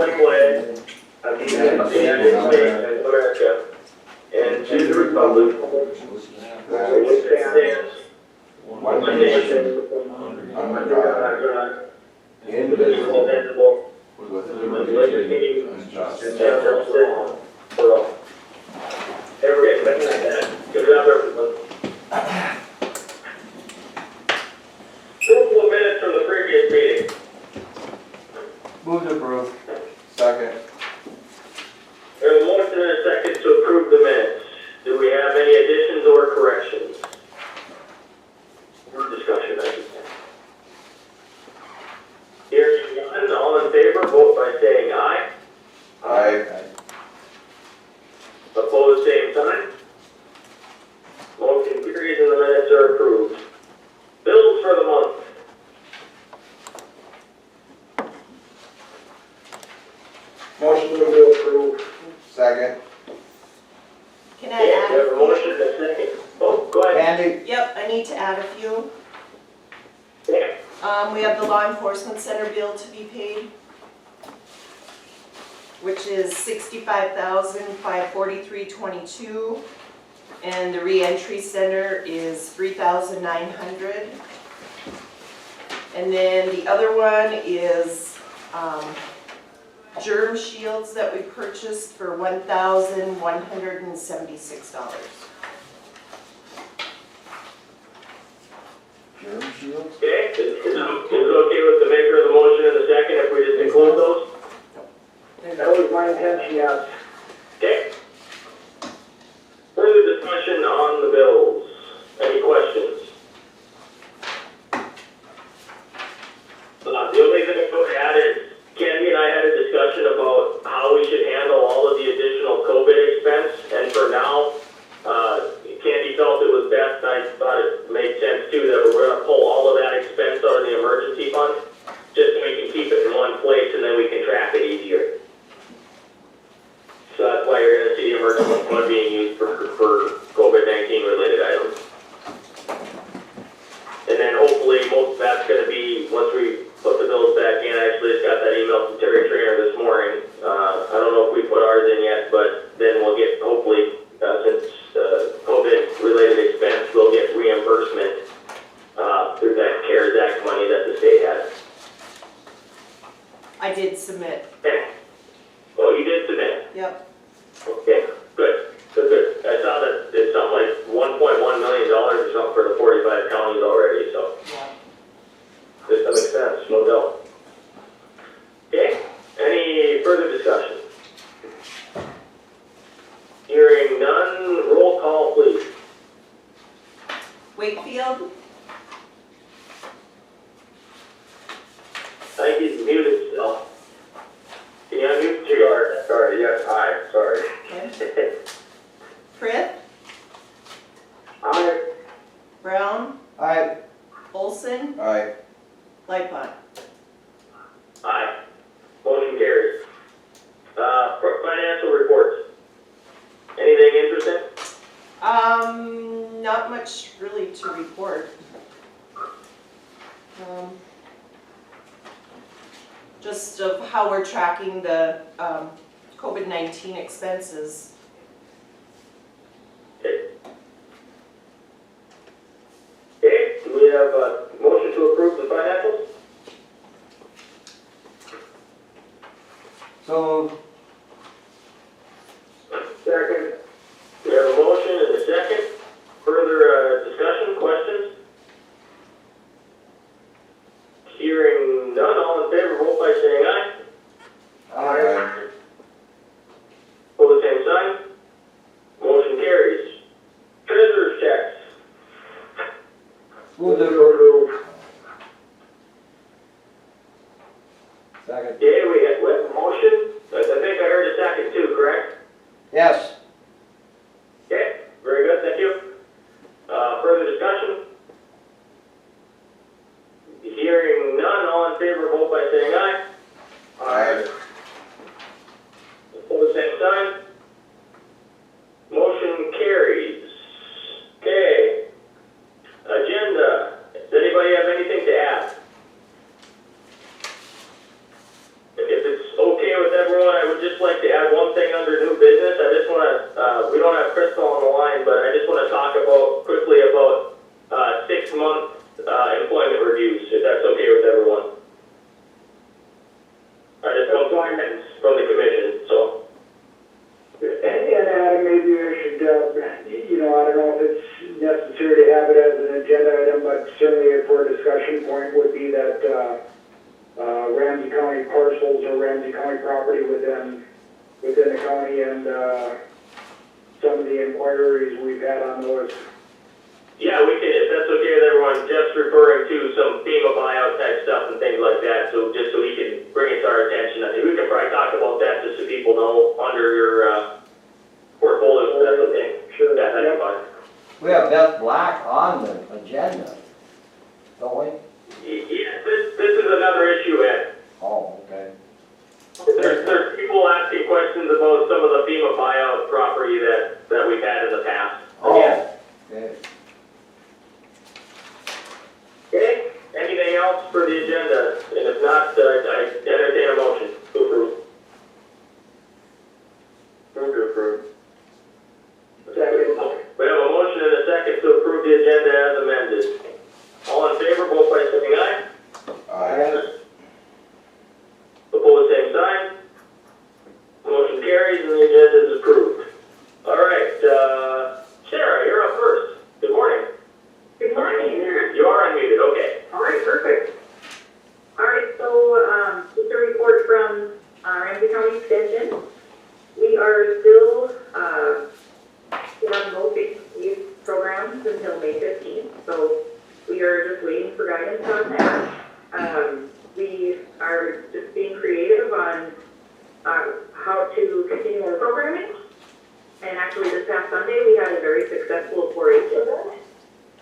flag of the United States of America and to the republic for which it stands, one nation, under God, indivisible, with liberty and justice for all. Everybody, good job, everyone. Approval of minutes from the previous meeting. Move to approve. Second. There's a motion and a second to approve the minutes. Do we have any additions or corrections? Or discussion, I should say. Hearing none, all in favor, vote by saying aye. Aye. Opposed, same sign. Motion carries and the minutes are approved. Bills for the month. Motion to approve. Second. Can I We add? have a motion and a second. Oh, go ahead. Andy? Yep, I need to add a few. Yeah. We have the law enforcement center bill to be paid, which is $65,543.22, and the reentry center is $3,900. And then the other one is germ shields that we purchased for $1,176. Germ shields? Okay, is it okay with the maker of the motion and the second if we just include those? That was my intention, yes. Okay. Further discussion on the bills. Any questions? The only thing I would add is, Candy and I had a discussion about how we should handle all of the additional COVID expense, and for now, Candy felt it was best, and I thought it made sense too, that we're gonna pull all of that expense out of the emergency fund, just so we can keep it in one place and then we can track it easier. So that's why you're gonna see the emergency fund being used for COVID-19 related items. And then hopefully most of that's gonna be, once we put the bills back in, I actually just got that email from Terry Trainer this morning. I don't know if we put ours in yet, but then we'll get, hopefully, since COVID related expense, we'll get reimbursement through that CARES Act money that the state has. I did submit. Okay. Oh, you did submit? Yep. Okay, good. I saw that it's something like $1.1 million or something for the 45 counties already, so this makes sense, no doubt. Okay, any further discussion? Hearing none, roll call please. Wakefield, I think he's muted still. Can you unmute your? Sorry, yes, aye, sorry. okay. Frith, Aye. Brown, Aye. Olson, Aye. Lightfon. Aye. Motion carries. Financial reports. Anything interesting? Not much really to report. Just of how we're tracking the COVID-19 expenses. Okay. Okay, do we have a motion to approve the financials? So moved. Second. We have a motion and a second. Further discussion, questions? Hearing none, all in favor, vote by saying aye. Aye. Pull the same sign. Motion carries. Treasurer's checks. Move to approve. Second. Yeah, we have a motion. I think I heard a second too, correct? Yes. Okay, very good, thank you. Further discussion? Hearing none, all in favor, vote by saying aye. Aye. Pull the same sign. Motion carries. Okay. Agenda. Does anybody have anything to add? If it's okay with like to add one thing under new business. I just want to, we don't have Crystal on the line, but I just want to talk quickly about 6-month employment reviews, if that's okay with everyone. I just want comments from the commission, so. And Adam, maybe I should, I don't know if it's necessary to have it as an agenda item, but certainly for a discussion point would be that, Ramsey County parcels or Ramsey County property within the county and, some of the inquiries we've had on those. Yeah, we can, if that's okay with everyone, just referring to some FEMA buyout type stuff and things like that, so just so he can bring it to our attention. I think we can probably talk about that just so people know under your portfolio, if that's okay. Sure. That's fine. We have Beth Black on the agenda, don't we? Yeah, this is another issue, Ed. Oh, okay. There's people asking questions about some of the FEMA buyout property that we've had in the past. Oh, okay. Okay, anything else for the agenda? And if not, I entertain a motion to approve. Move to approve. Second. We have a motion and a second to approve the agenda as amended. All in favor, vote by saying aye. Aye. Opposed, same sign. Motion carries and the agenda is approved. All right, Sarah, you're up first. Good morning. Good morning. You are unmuted, okay. All right, perfect. All right, so just a report from Ramsey County Extension. We are still, we have no big youth programs until May 15th, so we are just waiting for guidance on that. We are just being creative on how to continue our programming. And actually this past Sunday, we had a very successful 4-H event.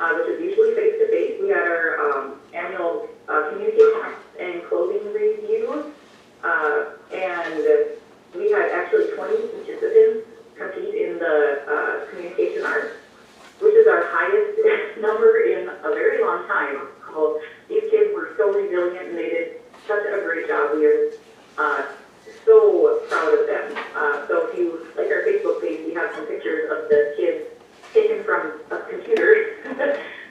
Which is usually face-to-face. We had our annual communication and clothing review, and we had actually 20 participants compete in the communication arts, which is our highest number in a very long time. So these kids were so resilient and they did such a great job. We are so proud of them. So if you like our Facebook page, we have some pictures of the kids taken from a computer.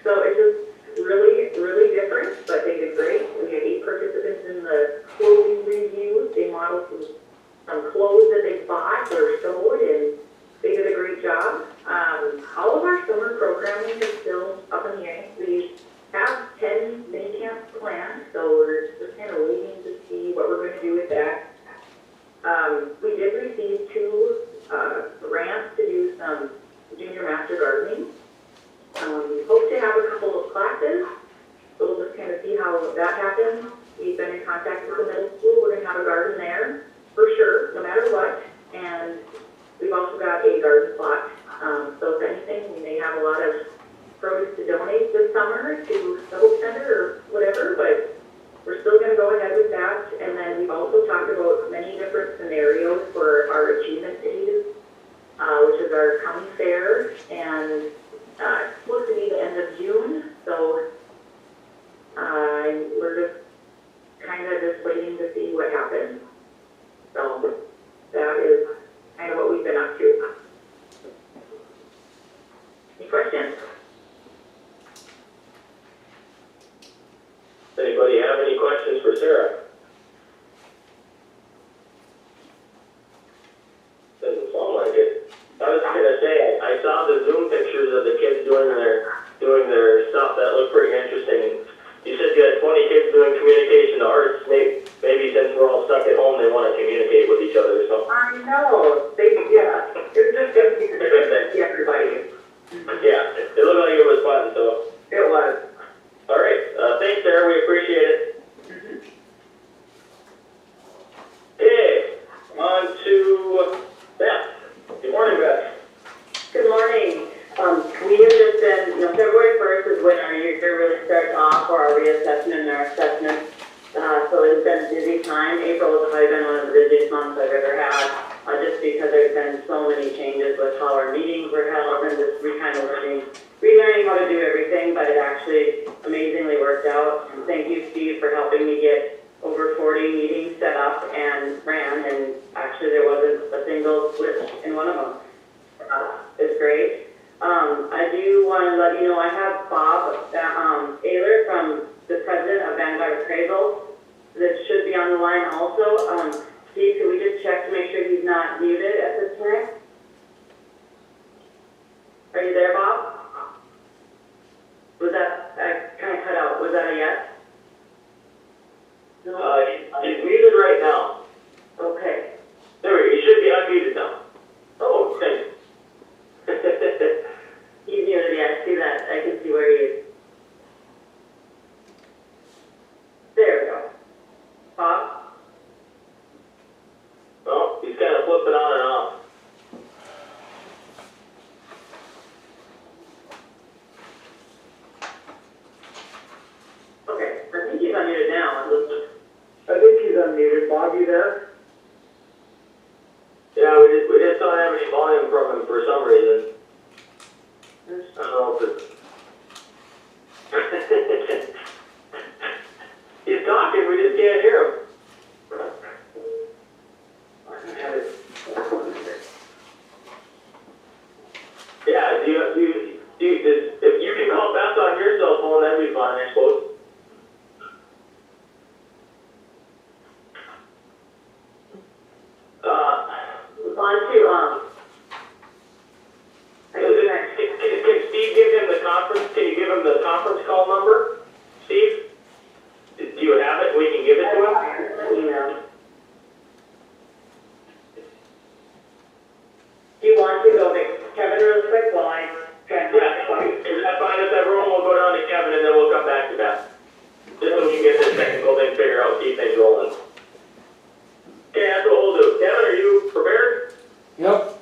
So it's just really, really different, but they did great. We had 8 participants in the clothing review. They modeled some clothes that they bought or sewed, and they did a great job. All of our summer programming is still up in the air. We have 10 mini camps planned, so we're just kind of waiting to see what we're going to do with that. We did receive 2 grants to do some junior master gardening. We hope to have a couple of classes, so we'll just kind of see how that happens. We've been in contact with the middle school. We're going to have a garden there for sure, no matter what. And we've also got a garden plot. So if anything, we may have a lot of produce to donate this summer to the Hope Center or whatever, but we're still going to go ahead with that. And then we've also talked about many different scenarios for our achievement days, which is our county fair, and it's supposed to be the end of June, so we're just kind of just waiting to see what happens. So that is kind of what we've been up to. Any questions? Does anybody have any questions for Sarah? Doesn't sound like it. I was gonna say, I saw the Zoom pictures of the kids doing their stuff. That looked pretty interesting. You said you had 20 kids doing communication arts. Maybe since we're all stuck at home, they want to communicate with each other. So. I know. Yeah. It's just good to see everybody. Yeah, it looked like it was fun. So. It was. All right. Thanks, Sarah. We appreciate it. Okay. On to Beth. Good morning, Beth. Good morning. We have just been, February 1st is when our year really starts off for our reassessment and our assessment. So it's been a busy time. April has probably been one of the busiest months I've ever had, just because there's been so many changes with how our meetings were held and just relearning how to do everything, but it actually amazingly worked out. And thank you, Steve, for helping me get over 40 meetings set up and ran, and actually actually there wasn't a single switch in one of them. It's great. I do want to let you know, I have Bob, Ayler from the president of Vanguard Appraisal, that should be on the line also. Steve, can we just check to make sure he's not muted at this time? Are you there, Bob? Was that, I kind of cut out, was that a yes? No? He's muted right now. Okay. There we go, he should be unmuted now. Oh, thanks. He's muted, yeah, I see that, I can see where he is. There we go. Bob? Well, he's kind of flipping on and off. Okay, I think he's unmuted now. I think he's unmuted. Bob, you there? Yeah, we just don't have any volume from him for some reason. I don't know if it's... He's talking, we just can't hear him. Yeah, if you can call Beth on your cell phone, that'd be fine, I suppose. Can Steve give him the conference, can you give him the conference call number? Steve? Do you have it? We can give it to him? Email. Do you want to go to Kevin real quick while I try and If that's fine with everyone, we'll go down to Kevin and then we'll come back to Beth. Just so we can get this technical thing figured out, keep things rolling. Okay, that's what we'll do. Kevin, are you prepared? Yep.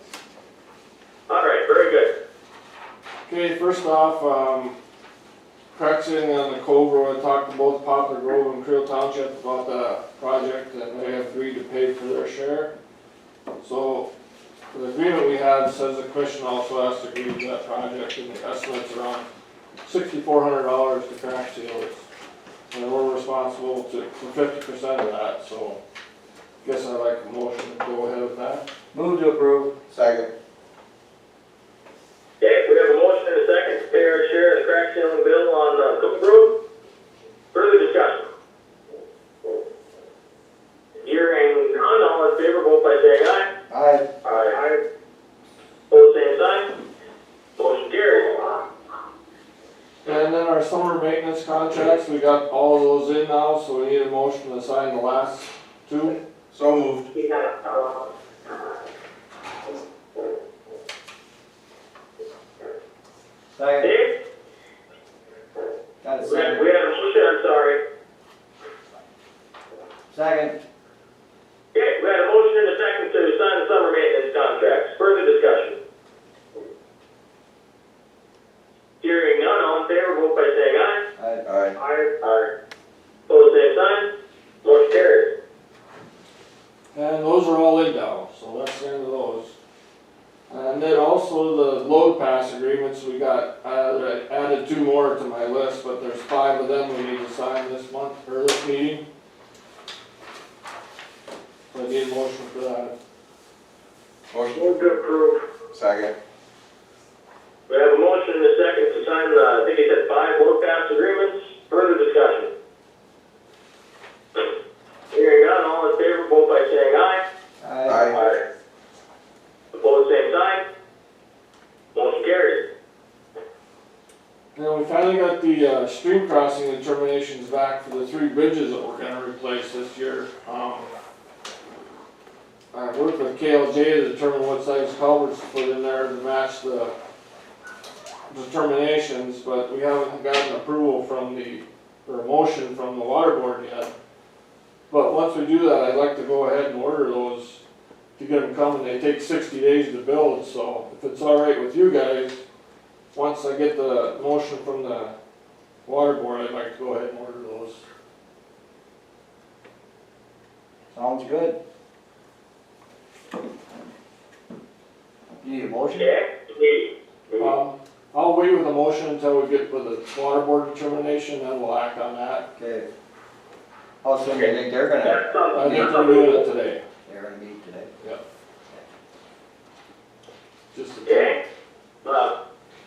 All right, very good. Okay, first off, correction on the Cove Road, I talked to both Poplar Grove and Creel Township about that project, and they have agreed to pay for their share. So, the agreement we had says the commission also has to agree to that project, and the estimate's around $6,400 to crack seals. And we're responsible for 50% of that, so I guess I'd like a motion to go ahead with that. Move to approve. Second. Okay, we have a motion and a second to pay our share of the crack ceiling bill on Cooke Road. Further discussion? Hearing none, all in favor, vote by saying aye. Aye. Aye. Pose same sign. Motion carries. And then our summer maintenance contracts, we got all of those in now, so we need a motion to sign the last two. So moved. Second. Dave? Got a We second. had a motion, I'm sorry. Second. Okay, we had a motion and a second to sign the summer maintenance contracts. Further discussion? Hearing none, all in favor, vote by saying aye. Aye. Aye. Aye. Pose same sign. Motion carries. And those are all in now, so that's the end of those. And then also the load pass agreements, we got, I added 2 more to my list, but there's 5 of them we need to sign this month, or this meeting. So I need a motion for that. Motion. Move to approve. Second. We have a motion and a second to sign the, I think he said 5 load pass agreements. Further discussion? Hearing none, all in favor, vote by saying aye. Aye. Opposed, same sign. Motion carries. And we finally got the stream crossing determinations back for the 3 bridges that we're gonna replace this year. I worked with KLJ to determine what size culverts to put in there to match the determinations, but we haven't gotten approval from or a motion from the water board yet. But once we do that, I'd like to go ahead and order those to get them coming. They take 60 days to build, so if it's all right with you guys, once I get the motion from the water board, I'd like to go ahead and order those. Sounds good. You need a motion? Yeah. I'll wait with the motion until we get with the water board determination, then we'll act on that. Okay. How soon do you think they're gonna? That's I think something. we're doing it today. Yeah. they're gonna meet today. Yep. Just a Okay,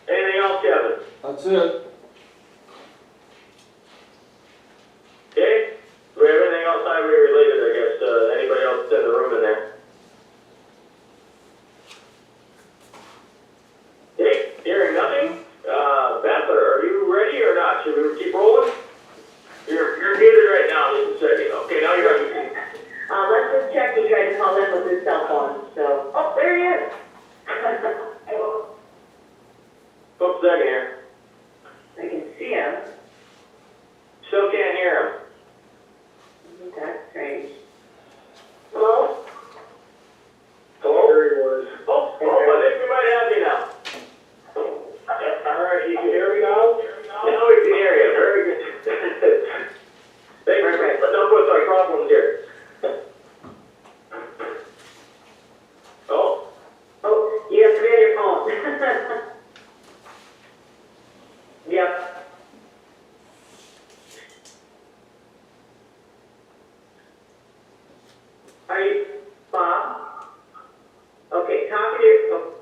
anything else, Kevin? That's it. Okay, do we have anything else highway related, I guess, anybody else in the room in there? Okay, hearing nothing, Beth, are you ready or not? Should we keep rolling? You're muted right now, just a second. Okay, now you're on. Let's just check, he tried to call in with his cell phone, so, oh, there he is. Hold a second here. I can see him. Still can't hear him. That's strange. Hello? Hello? There he was. Oh, I think we might have you now. All right, you can hear me now? Now we can hear you, very good. Thanks for putting up with our problems here. Oh, Oh, you have to be on your phone. Yep. Are you, Bob? Okay, talk to your,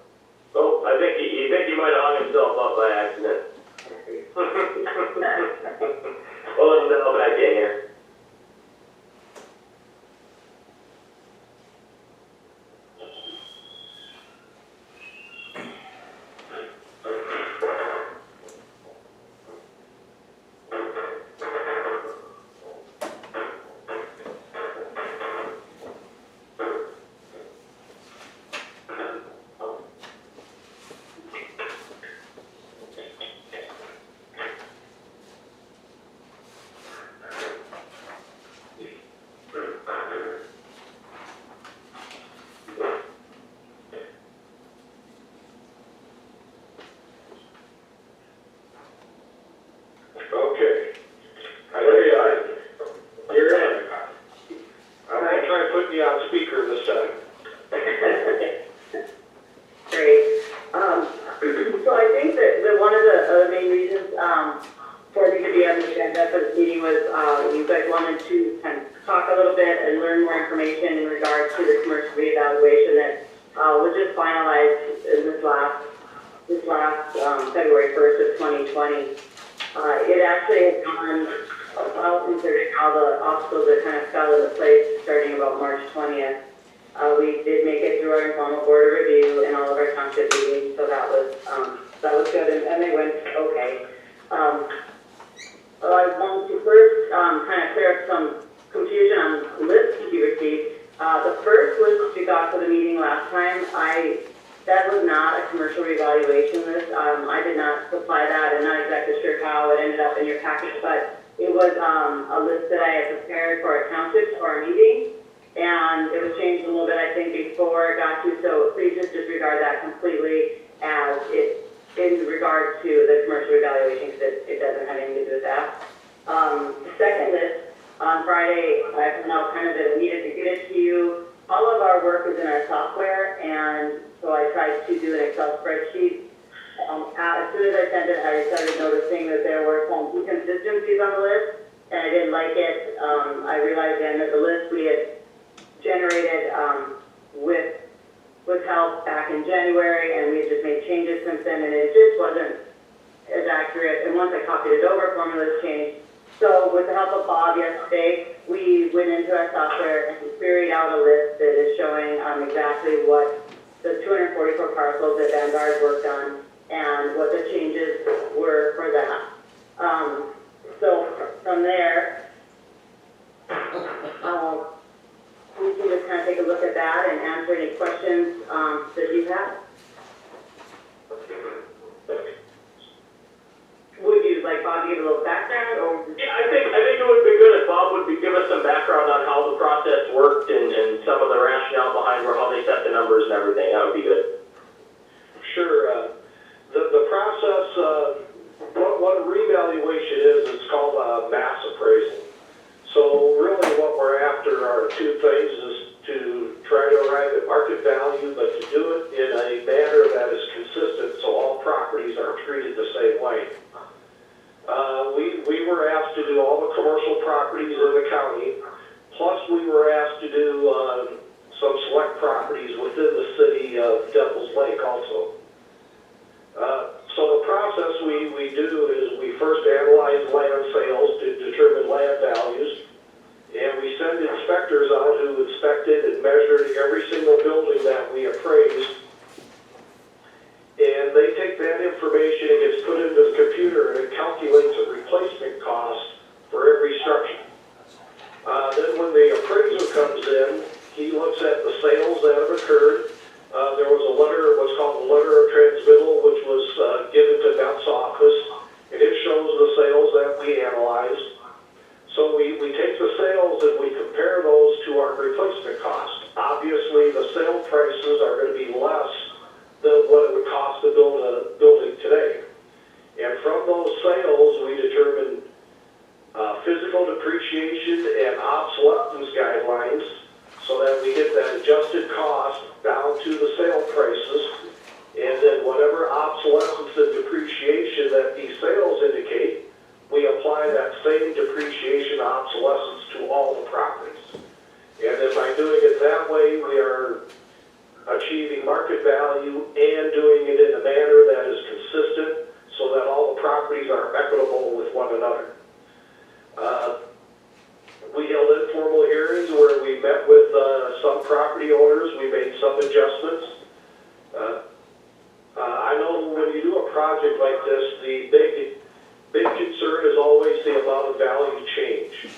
oh, I think he might have hung himself up by accident. Well, let him know back in here. Okay. There you are. You're in. I'm gonna try to put you on speaker this time. Great. So I think that one of the main reasons, for me to be on the agenda for this meeting was, you guys wanted to kind of talk a little bit and learn more information in regards to the commercial reevaluation that, was just finalized in this last February 1st of 2020. It actually has gone well, considering all the obstacles that kind of fell into place starting about March 20th. We did make it through our informal board of review and all of our township meetings, so that was good, and they went okay. So I want to first kind of clear up some confusion on lists you received. The first list you got for the meeting last time, that was not a commercial reevaluation list. I did not supply that. I'm not exactly sure how it ended up in your package, but it was a list that I had prepared for our townships for our meeting, and it was changed a little bit, I think, before it got to, so please just disregard that completely as it in regard to the commercial evaluation, because it doesn't have anything to do with that. The second list, on Friday, I found out kind of that it needed to get it to you. All of our work is in our software, and so I tried to do an Excel spreadsheet. As soon as I sent it, I started noticing that there were some inconsistencies on the list, and I didn't like it. I realized then that the list we had generated with help back in January, and we had just made changes since then, and it just wasn't as accurate. And once I copied it over, formulas changed. So with the help of Bob yesterday, we went into our software and queried out a list that is showing exactly what the 244 parcels that Vanguard worked on and what the changes were for that. So from there, we can just kind of take a look at that and answer any questions that you have. Would you like Bob to give a little background, or? Yeah, I think it would be good if Bob would give us some background on how the process worked and some of the rationale behind how they set the numbers and everything. That would be good. Sure. The process, what a revaluation is, it's called a mass appraisal. So really what we're after are two things, is to try to arrive at market value, but to do it in a manner that is consistent so all properties are treated the same way. We were asked to do all the commercial properties in the county, plus we were asked to do some inspectors out who inspected and measured every single building that we appraised. And they take that information and gets put into the computer and it calculates a replacement cost for every structure. Then when the appraiser comes in, he looks at the sales that have occurred. There was a letter, what's called a letter of transmittal, which was given to Beth's office, and it shows the sales that we analyzed. So we take the sales and we compare those to our replacement cost. Obviously, the sale prices are going to be less than what it would cost to build a building today. And from those sales, we determine physical depreciation and obsolescence guidelines so that we get that adjusted cost down to the sale prices. And then whatever obsolescence and depreciation that these sales indicate, we apply that same depreciation obsolescence to all the properties. And then by doing it that way, we are achieving market value and doing it in a manner that is consistent so that all the properties are equitable with one another. We held informal hearings where we met with some property owners. We made some adjustments. I know when you do a project like this, the big concern is always the amount of value change.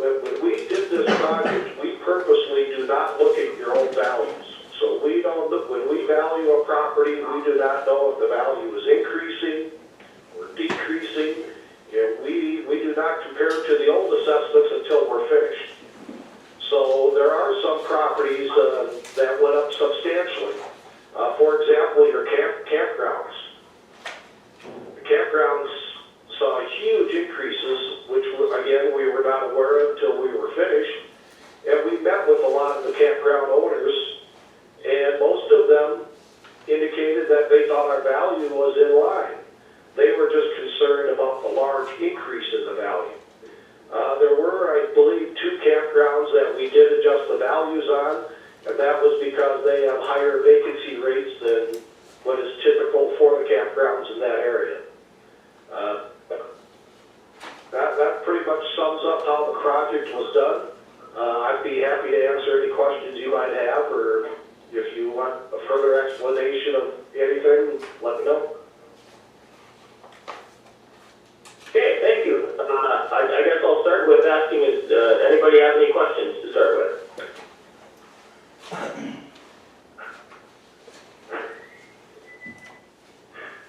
When we did this project, we purposely do not look at your own values. So we don't look, when we value a property, we do not know if the value is increasing or decreasing. And we do not compare it to the old assessments until we're finished. So there are some properties that went up substantially. For example, your campgrounds. The campgrounds saw huge increases, which again we were not aware of until we were finished. And we met with a lot of the campground owners, and most of them indicated that they thought our value was in line. They were just concerned about the large increase in the value. There were, I believe, 2 campgrounds that we did adjust the values on, and that was because they have higher vacancy rates than what is typical for the campgrounds in that area. That pretty much sums up how the project was done. I'd be happy to answer any questions you might have, or if you want a further explanation of anything, let me know. Okay, thank you. I guess I'll start with asking, anybody have any questions to start with?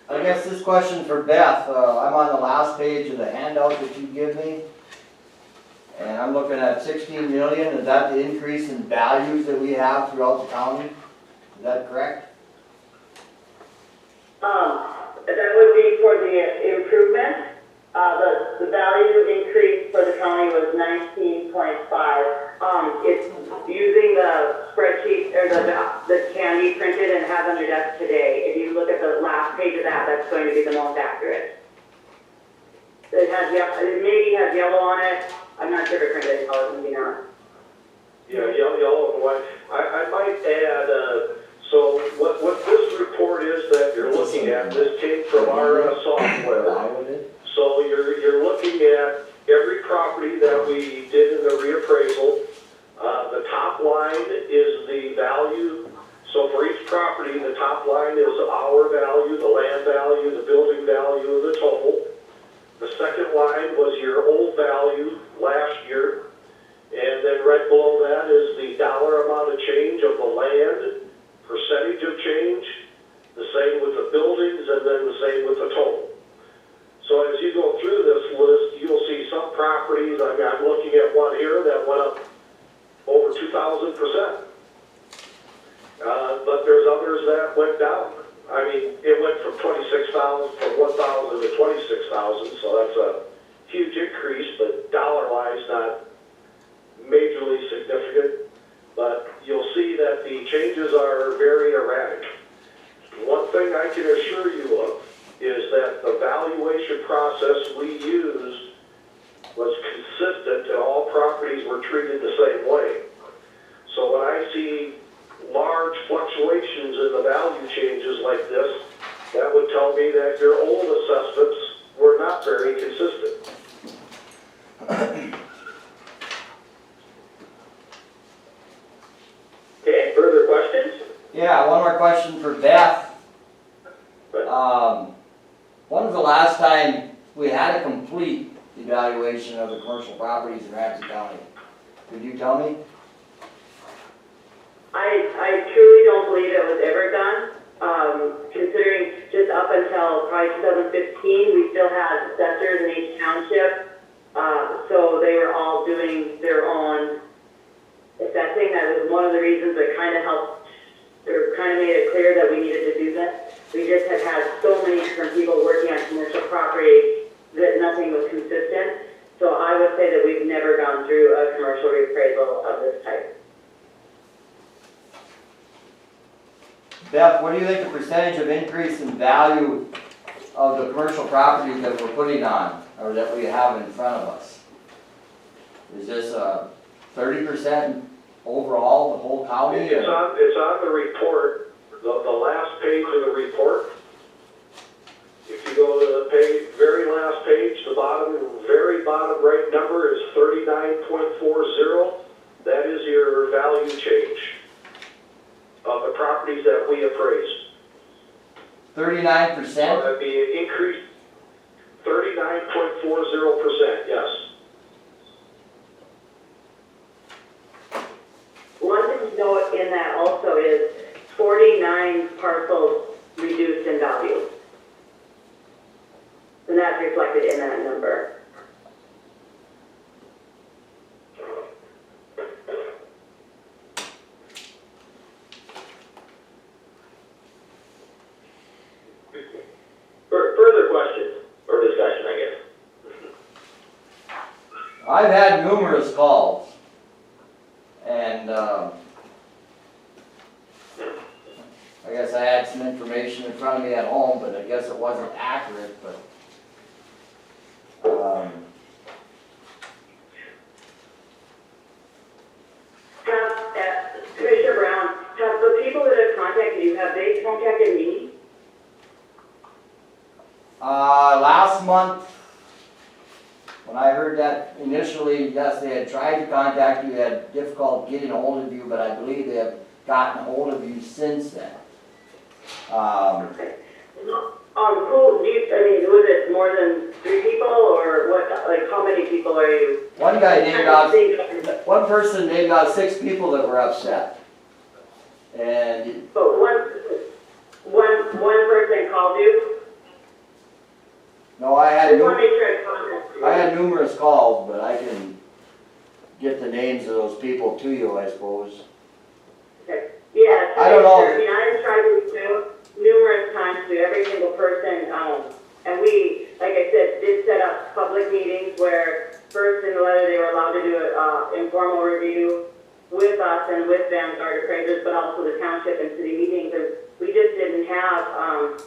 I guess this question for Beth, I'm on the last page of the handout that you give me. And I'm looking at 16 million, is that the increase in values that we have throughout the county? Is that correct? That would be for the improvement. The value increase for the county was 19.5. It's using the spreadsheet or the Candy printed and has on your desk today. If you look at the last page of that, that's going to be the most accurate. It maybe has yellow on it. I'm not sure if it printed colors, maybe not. Yeah, yellow and white. I might add, so what this report is that you're looking at, this came from our software. So you're looking at every property that we did in the reappraisal. The top line is the value. So for each property, the top line is our value, the land value, the building value, and the total. The second line was your old value last year. And then right below that is the dollar amount of change of the land, percentage of change, the same with the buildings, and then the same with the total. So as you go through this list, you'll see some properties, I mean, I'm looking at one here that went up over 2,000%. But there's others that went down. I mean, it went from 26,000, from 1,000 to 26,000, so that's a huge increase, but dollar-wise, not majorly significant. But you'll see that the changes are very erratic. One thing I can assure you of is that the valuation process we used was consistent and all properties were treated the same way. So when I see large fluctuations in the value changes like this, that would tell me that your old assessments were not very consistent. more question for Beth. When was the last time we had a complete evaluation of the commercial properties in Ramsey County? Could you tell me? I truly don't believe it was ever done. Considering just up until probably 2015, we still had assessors in each township. So they were all doing their own assessing. That was one of the reasons that kind of helped, or kind of made it clear that we needed to do that. We just have had so many different people working on commercial property that nothing was consistent. So I would say that we've never gone through a commercial reappraisal of this type. Beth, what do you think the percentage of increase in value of the commercial properties that we're putting on, or that we have in front of us? Is this 30% overall, the whole county? It's on the report, the last page of the report. If you go to the page, very last page, the bottom, very bottom right number is 39.40. That is your value change of the properties that we appraised. 39%? That'd be an increase, 39.40%, yes. One thing to note in that also is 49 parcels reduced in value. And that's reflected in that number. Further questions or discussion, I guess? I've had numerous calls, and I guess I had some information in front of me at home, but I guess it wasn't accurate, but Commissioner Brown, have the people that have contacted you, have they contacted me? last month, when I heard that initially, yes, they had tried to contact you, had difficulty getting a hold of you, but I believe they have gotten a hold of you since then. Okay. Who do you, I mean, was it more than 3 people, or what, like, how many people are you? One guy named out, one person named out 6 people that were upset. And But one person called you? no, I I had just want to make sure I contact you. I had numerous calls, but I can get the names of those people to you, I suppose. Okay. Yeah. I don't know. I mean, I've tried to reach out numerous times to every single person, and we, like I said, did set up public meetings where first in the letter they were allowed to do an informal review with us and with Vanguard appraisers, but also the township and city meetings, and we just didn't have,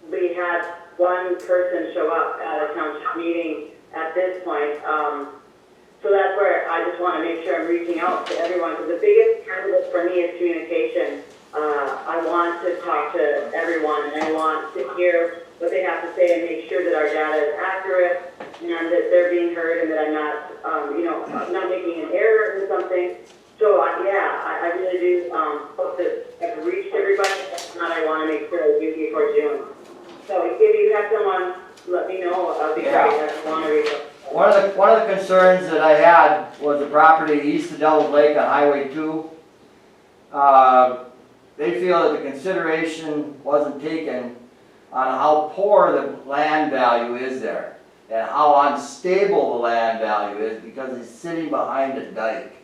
we had one person show up at a township meeting at this point. So that's where I just want to make sure I'm reaching out to everyone, because the biggest part of this for me is communication. I want to talk to everyone, and I want to hear what they have to say and make sure that our data is accurate and that they're being heard and that I'm not, I'm not making an error in something. So I really do hope that I've reached everybody. If not, I want to make sure I do before June. So if you have someone, let me know. I'll be great. I want to reach out. one of the concerns that I had was the property east of Devil's Lake on Highway 2. They feel that the consideration wasn't taken on how poor the land value is there and how unstable the land value is because it's sitting behind a dike.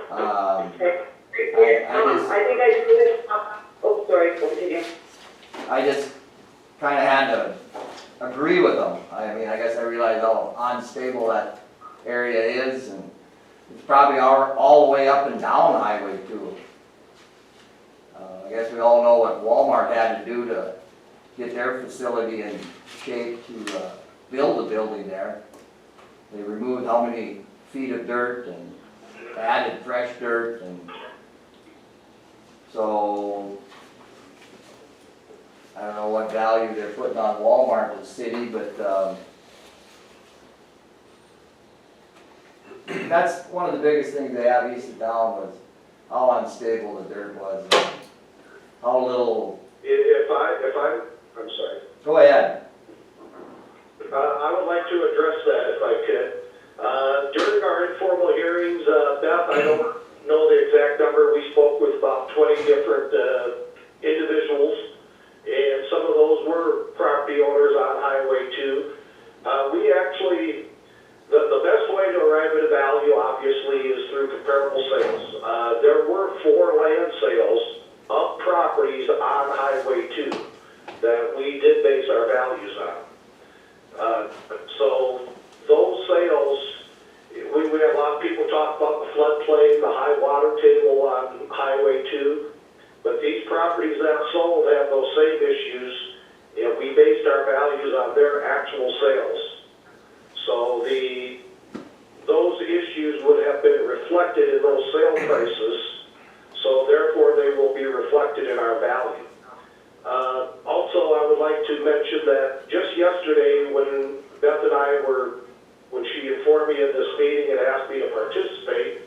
I think I did. Oh, sorry. Continue. I just kind of had to agree with them. I mean, I guess I realize how unstable that area is, and it's probably all the way up and down Highway 2. I guess we all know what Walmart had to do to get their facility in shape to build a building there. They removed how many feet of dirt and added fresh dirt, and so I don't know what value they're putting on Walmart in the city, but that's one of the biggest things they have east of town was how unstable the dirt was, how little, I'm sorry. go ahead. I would like to address that if I could. During our informal hearings, Beth, I don't know the exact number, we spoke with about 20 different individuals, and some of those were property owners on Highway 2. We actually, the best way to arrive at a value, obviously, is through comparable sales. There were 4 land sales of properties on Highway 2 that we did base our values on. So those sales, we had a lot of people talk about the floodplain, the high water table on Highway 2, but these properties that sold have those same issues, and we based our values on their actual sales. So those issues would have been reflected in those sale prices, so therefore they will be reflected in our value. Also, I would like to mention that just yesterday when Beth and I when she informed me of this meeting and asked me to participate,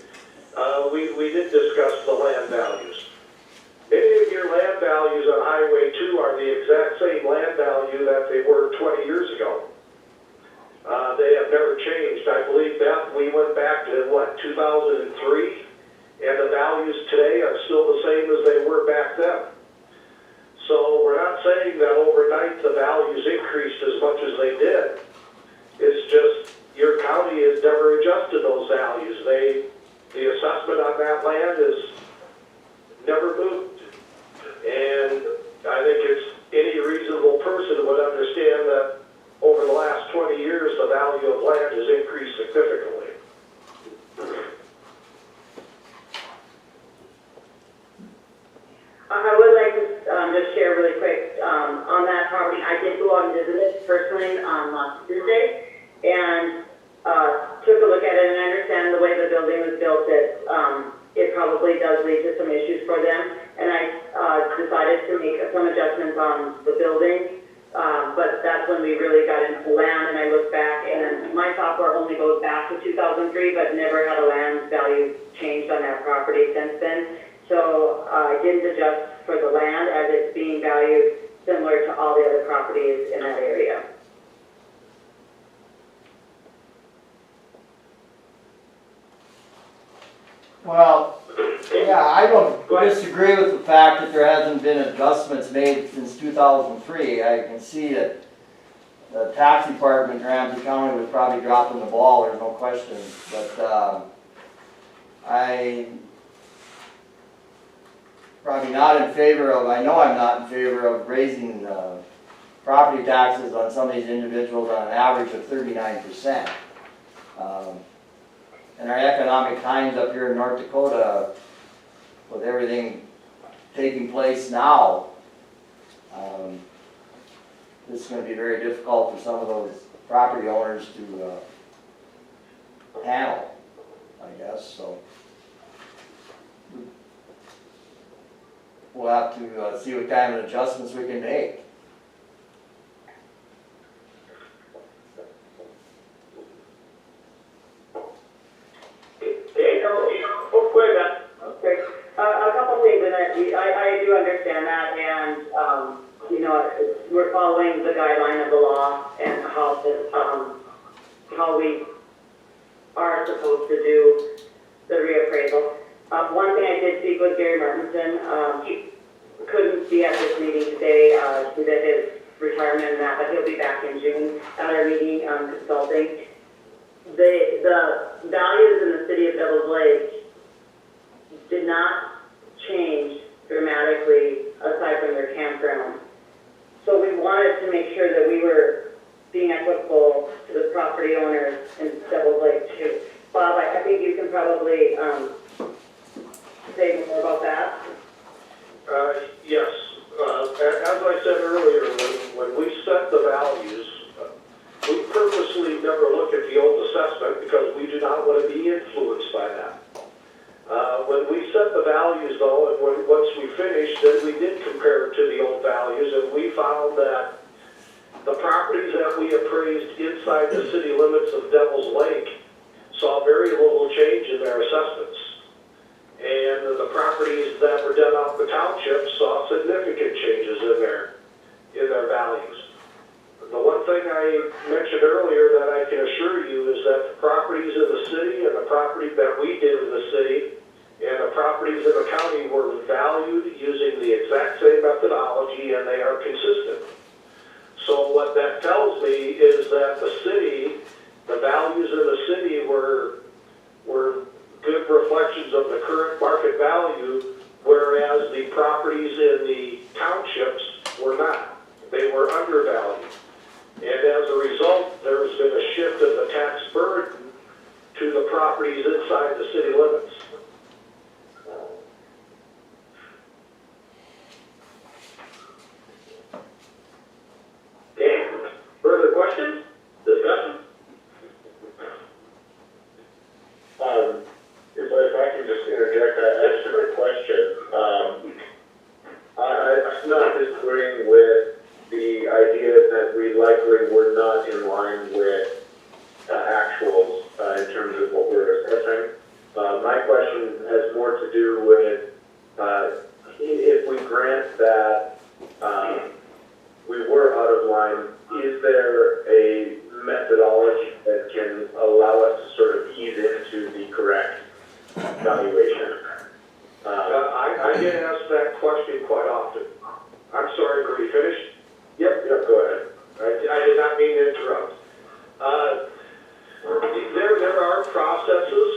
we did discuss the land values. Many of your land values on Highway 2 are the exact same land value that they were 20 years ago. They have never changed. I believe, Beth, we went back to, 2003, and the values today are still the same as they were back then. So we're not saying that overnight the values increased as much as they did. It's just your county has never adjusted those values. The assessment on that land is never moved. And I think any reasonable person would understand that over the last 20 years, the value of land has increased significantly. I would like to just share really quick on that property. I did go out and visit it personally on last Tuesday and took a look at it, and I understand the way the building was built that it probably does lead to some issues for them. And I decided to make some adjustments on the building, but that's when we really got into land, and I looked back, and my software only goes back to 2003, but never had a land value changed on that property since then. So I didn't adjust for the land as it's being valued similar to all the other properties in that area. Well, yeah, I don't disagree with the fact that there hasn't been adjustments made since 2003. I can see that the tax department in Ramsey County was probably dropping the ball, there's no question. But I'm probably not in favor of, I know I'm not in favor of raising property taxes on some of these individuals on an average of 39%. And our economic times up here in North Dakota, with everything taking place now, this is going to be very difficult for some of those property owners to handle, I guess. So we'll have to see what kind of adjustments we can make. Okay. A couple things in that. I do understand that, and we're following the guideline of the law and how we are supposed to do the reappraisal. One thing I did speak with Gary Martinson. He couldn't be at this meeting today due to his retirement and that, but he'll be back in June at our meeting consulting. The values in the city of Devil's Lake did not change dramatically aside from their campground. So we wanted to make sure that we were being equitable to the property owners in Devil's Lake too. Bob, I think you can probably say more about that. Yes. As I said earlier, when we set the values, we purposely never look at the old assessment because we do not want to be influenced by that. When we set the values, though, and once we finished, then we did compare it to the old values, and we found that the properties that we appraised inside the city limits of Devil's Lake saw very little change in their assessments. and the properties that were done off the township saw significant changes in their values. The one thing I mentioned earlier that I can assure you is that the properties in the city and the property that we did in the city and the properties in the county were valued using the exact same methodology, and they are consistent. So what that tells me is that the values in the city were good reflections of the current market value, whereas the properties in the townships were not. They were undervalued. And as a result, there's been a shift of the tax burden to the properties inside the city limits. Okay, further questions, discussion? If I can just interject, I asked a question. I'm not disagreeing with the idea that we likely were not in line with actuals in terms of what we're assessing. My question has more to do with if we grant that we were out of line, is there a methodology that can allow us to sort of ease into the correct valuation? I get asked that question quite often. I'm sorry, were you finished? Yep, go ahead. I did not mean to interrupt. There are processes.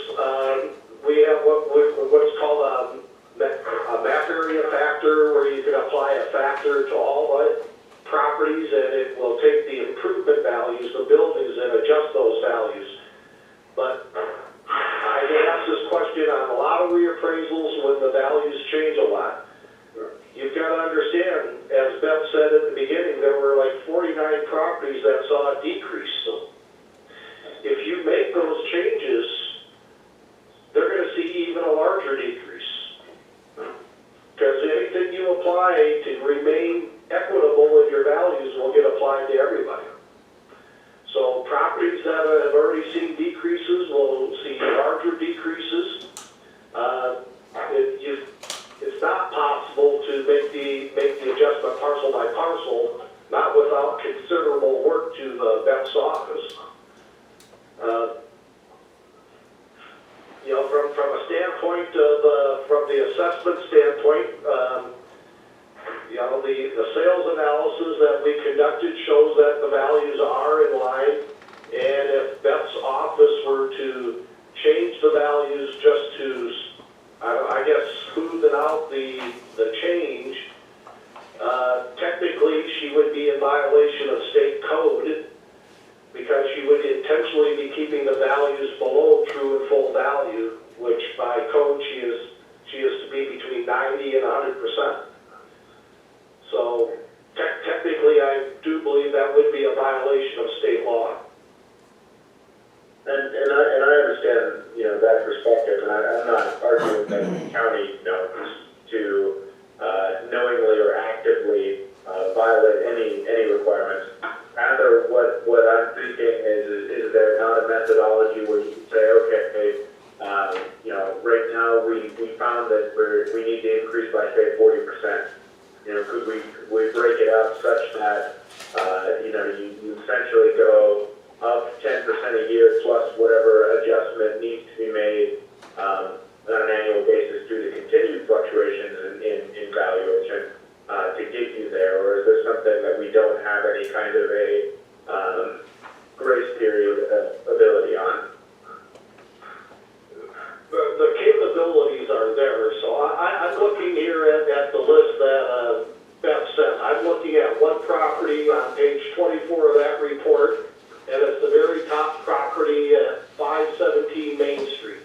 We have what's called a map area factor, where you can apply a factor to all properties, and it will take the improvement values, the buildings, and adjust those values. But I get asked this question on a lot of reappraisals when the values change a lot. You've got to understand, as Beth said at the beginning, there were like 49 properties that saw a decrease. So if you make those changes, they're going to see even a larger decrease. Because anything you apply to remain equitable in your values will get applied to everybody. So properties that have already seen decreases will see larger decreases. It's not possible to make the adjustment parcel by parcel, not without considerable work to the Beth's office. From a standpoint of, from the assessment standpoint, the sales analysis that we conducted shows that the values are in line, and if Beth's office were to change the values just to, I guess, smoothen out the change, technically she would be in violation of state code, because she would intentionally be keeping the values below true and full value, which by code she is to be between 90 and 100%. So technically, I do believe that would be a violation of state law. And I understand, that perspective, and I'm not arguing that the county knows to knowingly or actively violate any requirements. Rather, what I'm thinking is there not a methodology where you can say, okay, right now we found that we need to increase by, say, 40%. Could we break it up such that, you essentially go up 10% a year plus whatever adjustment needs to be made on an annual basis due to continued fluctuations in valuation to get you there? Or is there something that we don't have any kind of a grace period ability on? The capabilities are there, so I'm looking here at the list that Beth sent. I'm looking at one property on page 24 of that report, and it's the very top property at 517 Main Street.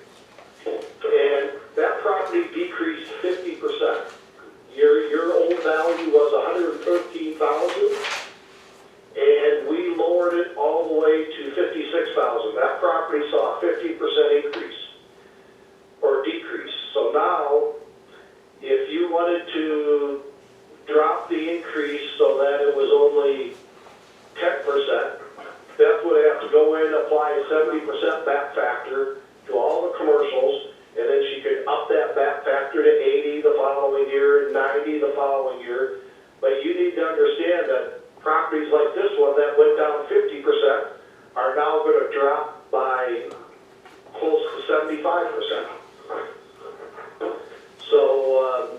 5%. So,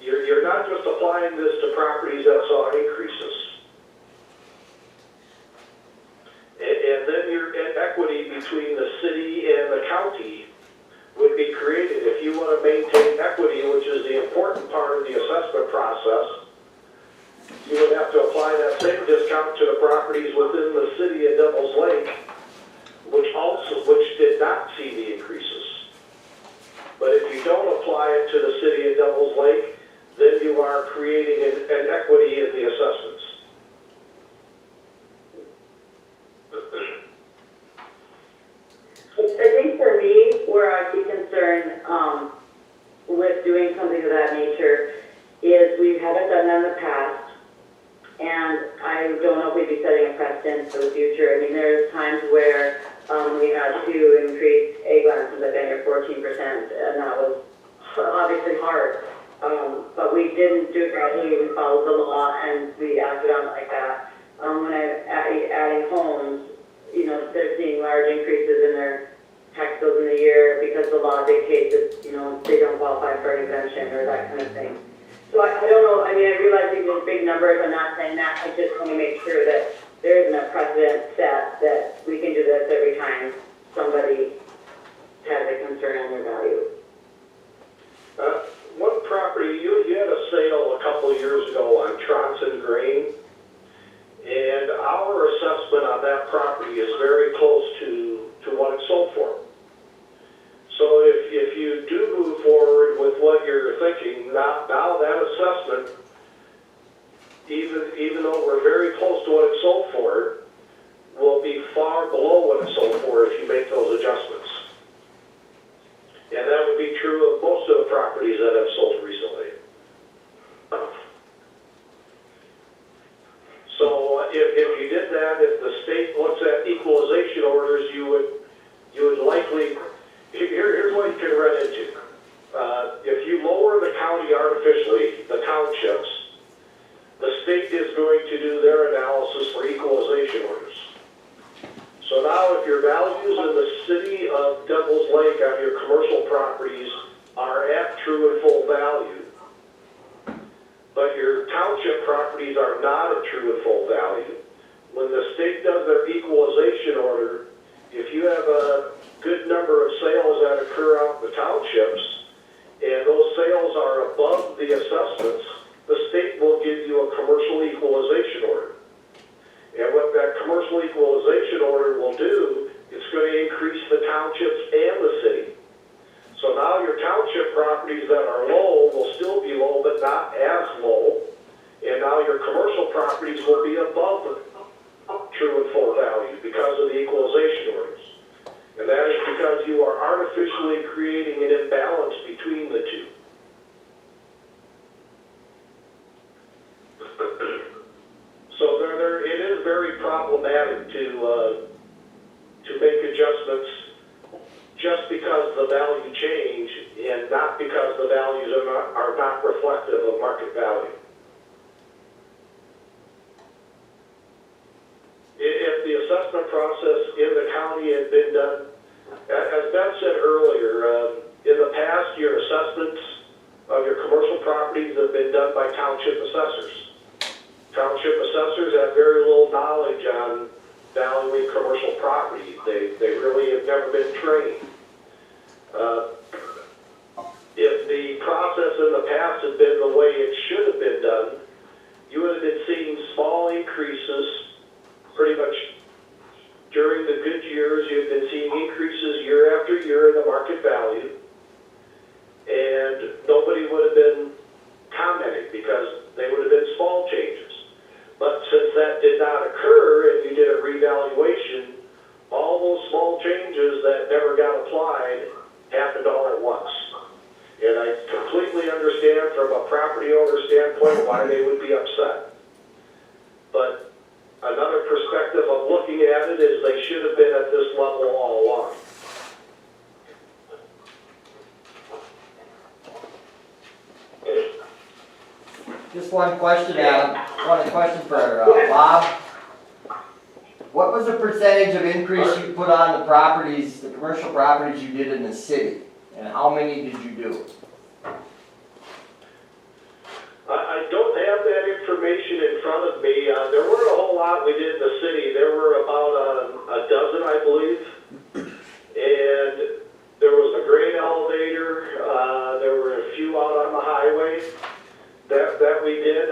you're not just applying this to properties that saw increases. And then your equity between the city and the county would be created. If you want to maintain equity, which is the important part of the assessment process, you would have to apply that same discount to the properties within the city of Devil's Lake, which did not see the increases. But if you don't apply it to the city of Devil's Lake, then you are creating an equity in the assessments. I think for me, where I'd be concerned, with doing something of that nature is we haven't done that in the past. And I don't know if we'd be setting a precedent for the future. I mean, there's times where, we had to increase egg licenses, I think, at 14%, and that was obviously hard. But we didn't do it gradually, we followed the law, and we acted on it like that. When adding homes, you know, they're seeing large increases in their tax bills in the year because the law dictates that, you know, they don't qualify for an exemption or that kind of thing. So I don't know, I mean, I realize these are big numbers, I'm not saying that, I just want to make sure that there isn't a precedent set that we can do this every time somebody has a concern on their value. One property, you had a sale a couple of years ago on Tronson Grain, and our assessment on that property is very close to what it sold for. So if you do move forward with what you're thinking, now that assessment, even though we're very close to what it sold for, will be far below what it sold for if you make those adjustments. And that would be true of most of the properties that have sold recently. So if you did that, if the state looks at equalization orders, you would likely, here's what you can run into. If you lower the county artificially, the townships, the state is going to do their analysis for equalization orders. So now if your values in the city of Devil's Lake on your commercial properties are at true and full value, but your township properties are not at true and full value, when the state does their equalization order, if you have a good number of sales that occur out in the townships, and those sales are above the assessments, the state will give you a commercial equalization order. And what that commercial equalization order will do, it's going to increase the townships and the city. So now your township properties that are low will still be low, but not as low. And now your commercial properties will be above true and full value because of the equalization orders. And that is because you are artificially creating an imbalance between the two. So it is very problematic to make adjustments just because the value change and not because the values are not reflective of market value. If the assessment process in the county had been done, as Beth said earlier, in the past your assessments of your commercial properties have been done by township assessors. Township assessors have very little knowledge on valuing commercial property. They really have never been trained. If the process in the past had been the way it should have been done, you would have been seeing small increases pretty much during the good years. You've been seeing increases year after year in the market value, and nobody would have been commenting because they would have been small changes. But since that did not occur and you did a revaluation, all those small changes that never got applied happened all at once. And I completely understand from a property owner standpoint why they would be upset. But another perspective of looking at it is they should have been at this level all along. Just one question, Adam. One question for Bob. What was the percentage of increase you put on the properties, the commercial properties you did in the city, and how many did you do? I don't have that information in front of me. There weren't a whole lot we did in the city. There were about a dozen, I believe. And there was a grain elevator. There were a few out on the highway that we did.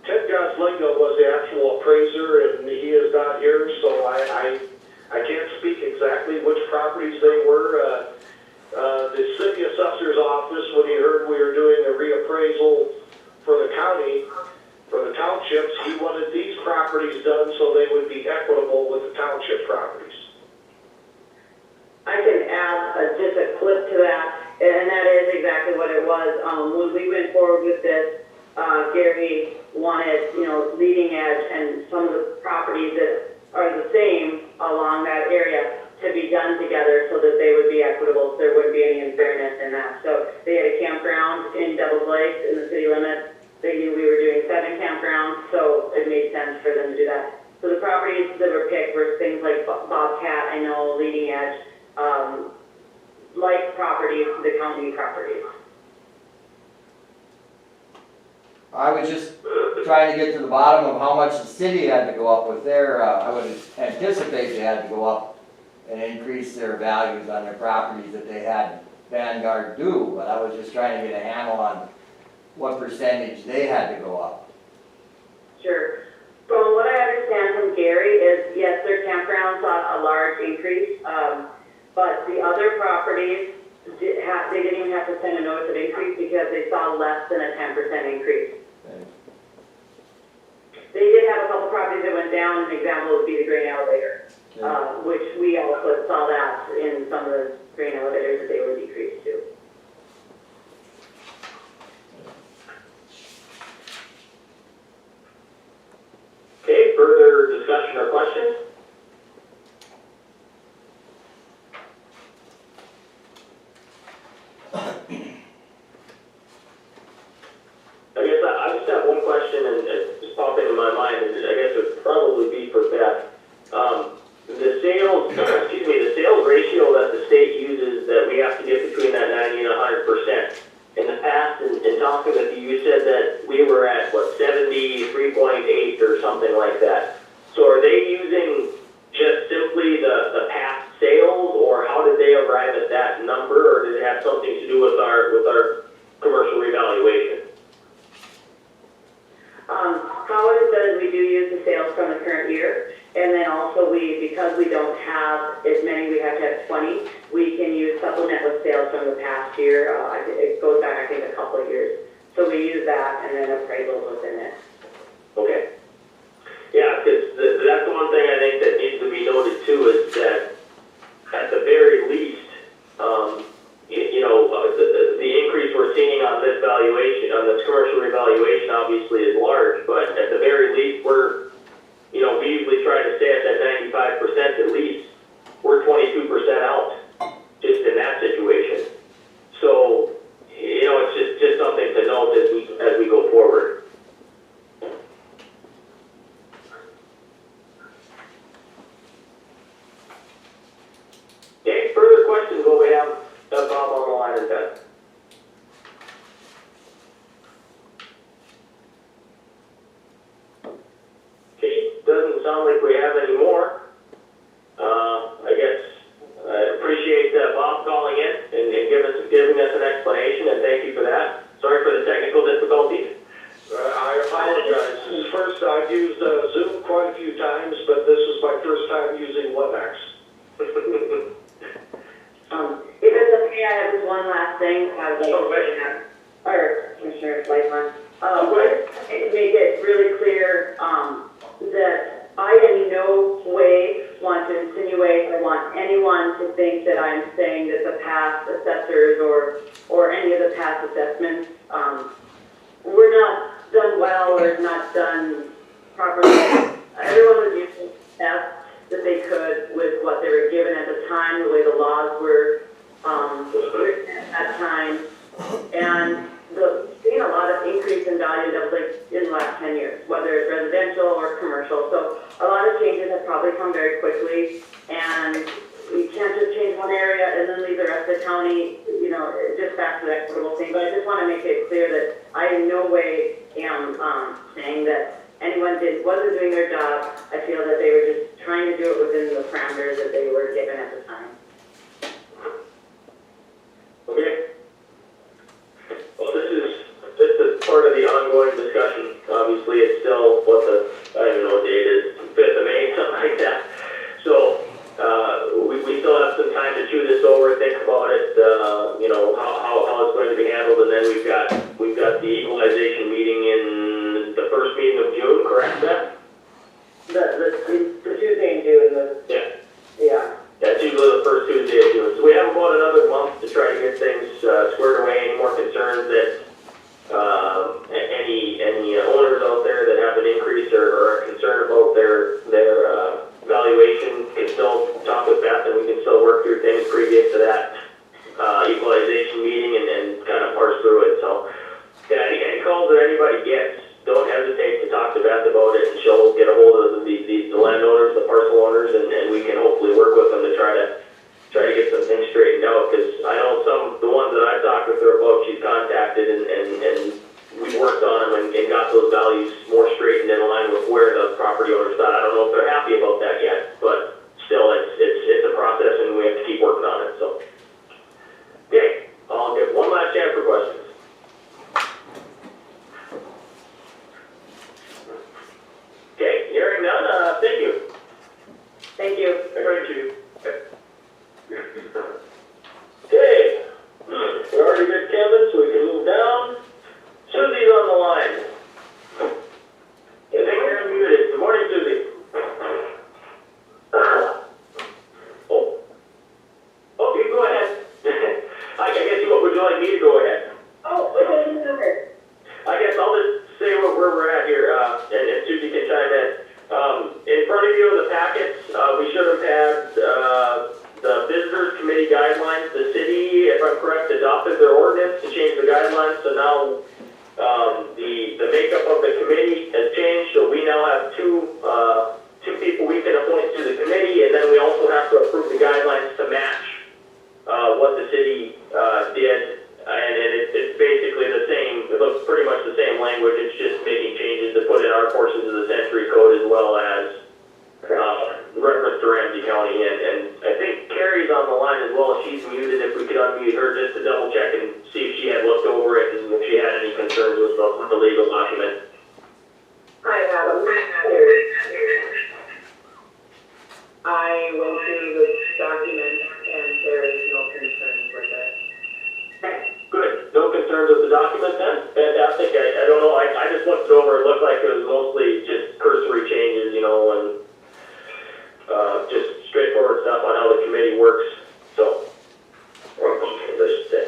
Ted Goslingo was the actual appraiser, and he is not here, so I can't speak exactly which properties they were. The city assessor's office, when he heard we were doing a reappraisal for the county, for the townships, he wanted these properties done so they would be equitable with the township properties. I can add just a clip to that, and that is exactly what it was. When we went forward with this, Gary wanted, leading edge and some of the properties that are the same along that area to be done together so that they would be equitable, so there wouldn't be any unfairness in that. So they had a campground in Devils Lake in the city limits. They knew we were doing 7 campgrounds, so it made sense for them to do that. So the properties that were picked were things like Bobcat, I know, Leading Edge, like properties, the county properties. I was just trying to get to the bottom of how much the city had to go up with their, I would anticipate they had to go up and increase their values on their properties that they had Vanguard do, but I was just trying to get a handle on what percentage they had to go up. Sure. From what I understand from Gary is, yes, their campgrounds saw a large increase, but the other properties, they didn't even have to send a notice of increase because they saw less than a 10% increase. Okay. They did have a couple properties that went down. An example would be the grain elevator, which we also saw that in some of the grain elevators that they were decreased to. Okay, further discussion or questions? I guess I just have one question, and it just popped into my mind, and I guess it would probably be for Beth. The sales, the sales ratio that the state uses, that we have to get between that 90 and 100%. In the past, in talking with you, you said that we were at, 73.8 or something like that. So are they using just simply the past sales, or how did they arrive at that number, or did it have something to do with our commercial revaluation? How it is done is we do use the sales from the current year, and then also because we don't have as many, we have to have 20, we can use supplement with sales from the past year. It goes back, I think, a couple of years. So we use that and then appraisals within it. Okay. Yeah, because that's the one thing I think that needs to be noted too, is that at the very least, the increase we're seeing on this valuation, on this commercial revaluation, obviously is large, but at the very least, we usually try to stay at that 95% at least. We're 22% out just in that situation. So, it's just something to note as we go forward. Okay, further questions? Well, we have Bob on the line and Beth. Okay, doesn't sound like we have any more. I guess I appreciate Bob calling in and giving us an explanation, and thank you for that. Sorry for the technical difficulties. I apologize. First, I've used Zoom quite a few times, but this is my first time using WebEx. If it's okay, I have just one last thing I would like to bring up, or Commissioner Lightman. To make it really clear that I in no way want to insinuate or want anyone to think that I'm saying that the past assessors or any of the past assessments were not done well or not done properly. Everyone was using the best that they could with what they were given at the time, the way the laws were written at that time, and we've seen a lot of increase in value in the last 10 years, whether it's residential or commercial. So a lot of changes have probably come very quickly, and we can't just change one the county, you know, just back to the equitable thing, but I just want to make it clear that I in no way am saying that anyone wasn't doing their job. I feel that they were just trying to do it within the parameters that they were given at the time. Okay. Well, this is part of the ongoing discussion. Obviously, it's still I don't even know what date it is, 5th of May, something like that. So, we still have some time to chew this over, think about it, you know, how it's going to be handled, and then we've got the equalization meeting in the first meeting of June, correct, Beth? The Tuesday in June, yeah. That's usually the first Tuesday of June. So we have about another month to try to get things squared away. Any more concerns that any owners out there that have an increase or are concerned about their valuation can still talk with Beth, and we can still work through things previous to that equalization meeting and kind of parse through it. So yeah, any calls that anybody gets, don't hesitate to talk to Beth about it, and she'll get a hold of the landowners, the parcel owners, and we can hopefully work with them to try to get some things straightened out, because I know the ones that I've talked with her about, she's contacted and we worked on them and got those values more straightened in line with where the property owners thought. I don't know if they're happy about that yet, but still it's a process and we have to keep working on it, so. Okay, I'll give one last chance for questions. Okay, hearing none, thank you. Thank you. Thank you. Okay, we already got Kevin, so we can move down. Susie's on the line. I think you're unmuted. Good morning, Susie. Oh, you go ahead. I guess would you like me to go ahead? I guess I'll just say where we're at here, and Susie can chime in. In front of you in the packets, we should have had the Visitors Committee guidelines. The city, if I'm correct, adopted their ordinance to change the guidelines, so now the makeup of the committee has changed, so we now have two people we can appoint to the committee, and then we also have to approve the guidelines to match what the city did. And it's basically the same, it looks pretty much the same language, it's just making changes to put in our portions of the century code as well as reference to Ramsey County. And I think Carrie's on the line as well. She's muted. If we could unmute her just to double check and see if she had looked over it and if she had any concerns with the legal document. Hi, Adam. I went through the document and there is no concerns with it. Good. No concerns with the document then? Fantastic. I don't know. I just looked it over. It looked like it was mostly just cursory changes, you know, and just straightforward stuff on how the committee works. So, or functions, I should say.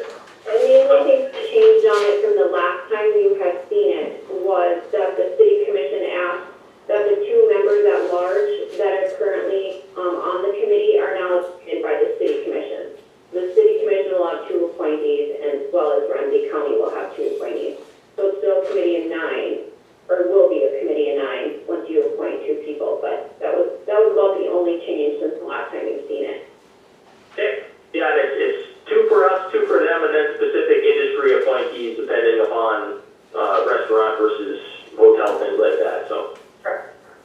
And the only thing that changed on it from the last time you had seen it was that the city commission asked that the two members at large that are currently on the committee are now appointed by the city commission. The city commission will have two appointees, as well as Ramsey County will have two appointees. So it's still a committee of 9, or will be a committee of 9 once you appoint 2 people. But that was about the only change since the last time you've seen it. Okay. Yeah, it's 2 for us, 2 for them, and then specific industry appointees depending upon restaurant versus hotel, things like that. So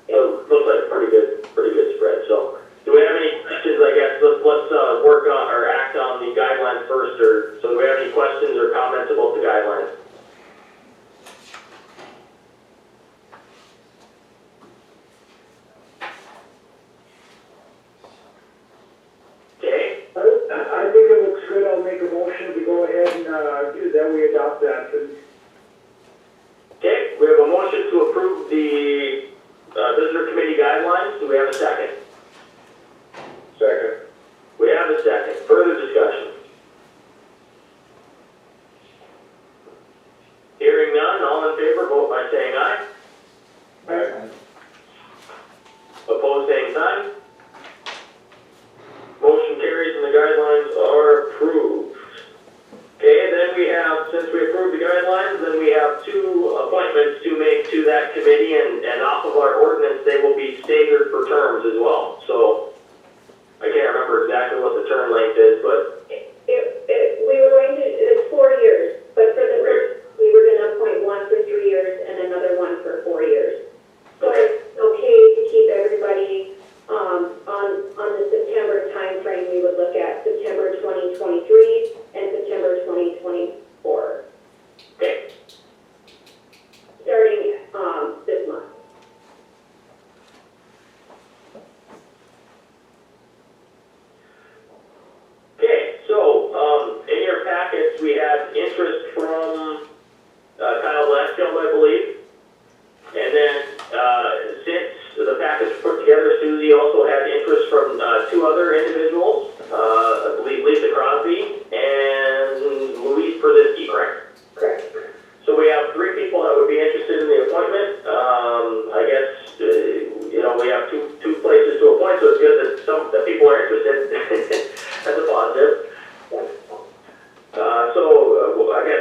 it looks like a pretty good spread. So do we have any questions? I guess let's work on or act on the guidelines first. So do we have any questions or comments about the guidelines? Okay. I think it looks good. I'll make a motion to go ahead and that we adopt that. Okay, we have a motion to approve the visitor committee guidelines. Do we have a second? Second. We have a second. Further discussion?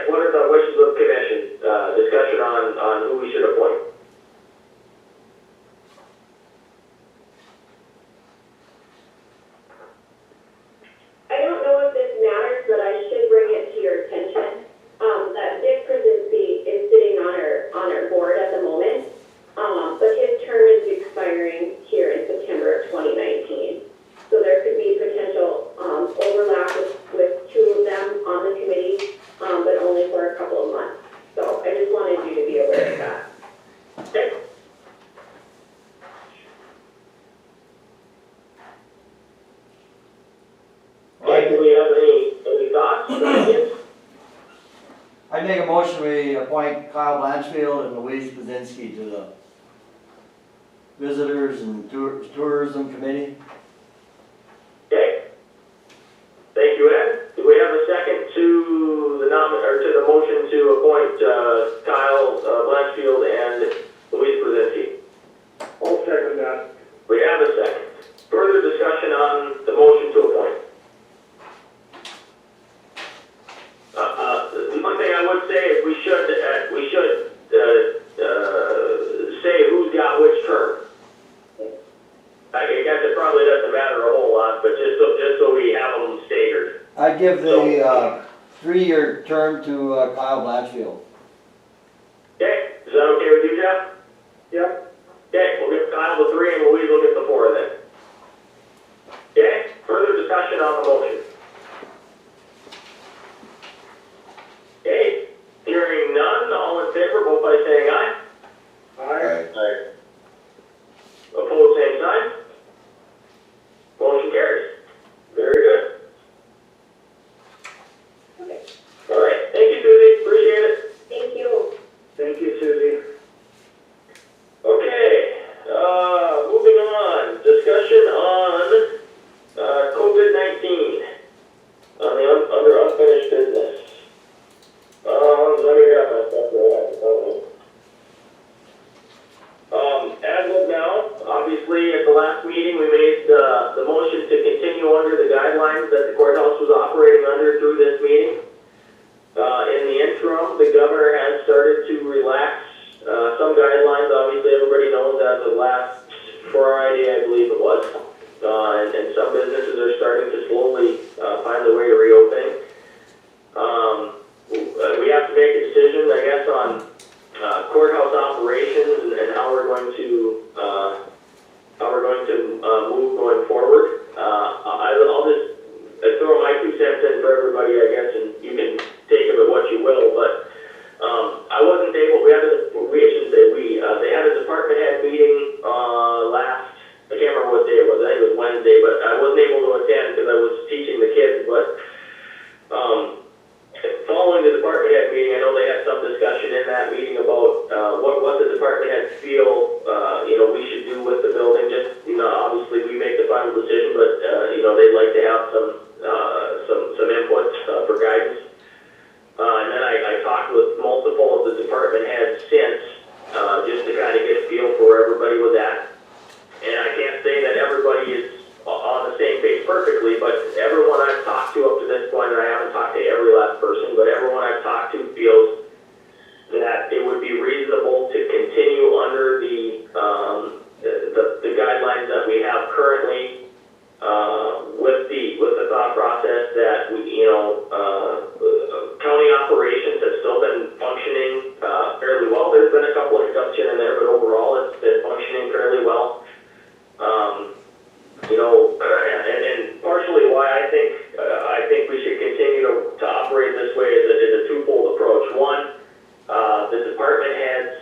right, what are the wishes of the commission? Discussion on who we should appoint. I don't know if this matters, but I should bring it to your attention, that Dick Krasinski is sitting on our board at the moment, but his term is expiring here in September of 2019. So there could be potential, overlap with two of them on the committee, but only for a couple of months. So I just wanted you to be aware of that. Okay. Okay, do we have any thoughts or opinions? I make a motion, we appoint Kyle Blanchfield and Louise Kuzinski to the Visitors and Tourism Committee. Okay. Thank you, Ed. Do we have a second to the motion to appoint Kyle Blanchfield and Louise Kuzinski? I'll second that. We have a second. Further discussion on the motion to appoint? One thing I would say is we should say who's got which term. I guess it probably doesn't matter a whole lot, but just so we have them staggered. I'd give the 3-year term to Kyle Blanchfield. Okay, is that okay with you, Jeff? Yep. Okay, we'll give Kyle the 3 and Louise will get the 4 then. Okay, further discussion on the motion. Okay, hearing none, all in favor, vote by saying aye. Aye. Opposed, same sign. Motion carries. Very good. Okay. All right, thank you, Susie, appreciate it. Thank you. Thank you, Susie. Okay, moving on, discussion on COVID-19 on the under unfinished business. Let me grab my stuff real quick. As of now, obviously, at the last meeting, we made the motion to continue under the guidelines that the courthouse was operating under through this meeting. In the interim, the governor has started to relax some guidelines. Obviously, everybody knows as of last Friday, I believe it was. And some businesses are starting to slowly find their way to reopening. We have to make a decision, I guess, on courthouse operations and how we're going to move going forward. I'll just throw my 2 cents in for everybody, I guess, and you can take of it what you will. But I wasn't able. They had a department head meeting last. I can't remember what day it was. I think it was Wednesday, but I wasn't able to attend because I was teaching the kids. But following the department head meeting, I know they had some discussion in that meeting about what the department heads feel we should do with the building. Just obviously we make the final decision, but they'd like to have some input for guidance. And then I talked with multiple of the department heads since just to kind of get a feel for where everybody was at. And I can't say that everybody is on the same page perfectly, but everyone I've talked to up to this point, and I haven't talked to every last person, but everyone I've talked to feels that it would be reasonable to continue under the guidelines that we have currently, with the thought process that county operations have still been functioning fairly well. There's been a couple of hiccups here and there, but overall it's been functioning fairly well. And partially why I think we should continue to operate this way is a twofold approach. One, the department heads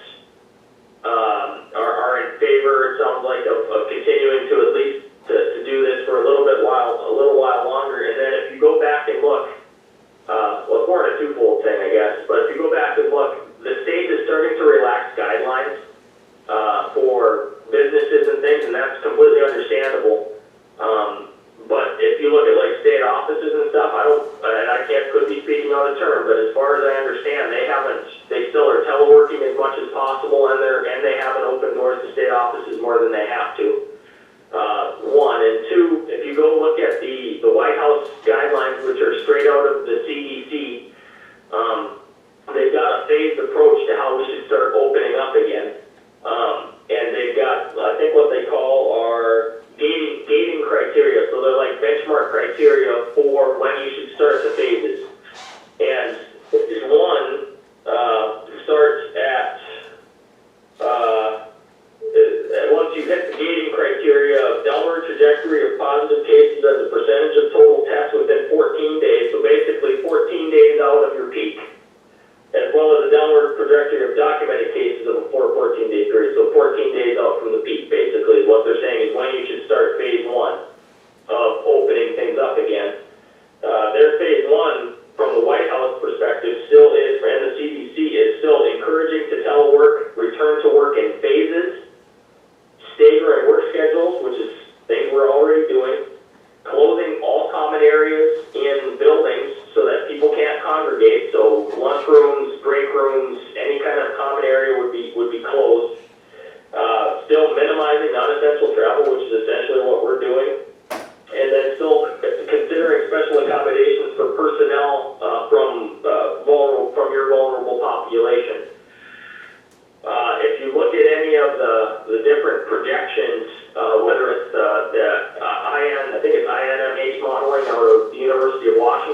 are in favor, it sounds like, of continuing to at least to do this for a little while longer. And then if you go back and look, well, it's more than a twofold thing, I guess. But if you go back and look, the state is starting to relax guidelines for businesses and things, and that's completely understandable. But if you look at like state offices and stuff, could be speaking on the term, but as far as I understand, they still are teleworking as much as possible, and they haven't opened doors to state offices more than they have to. One, and two, if you go look at the White House guidelines, which are straight out of the CDC,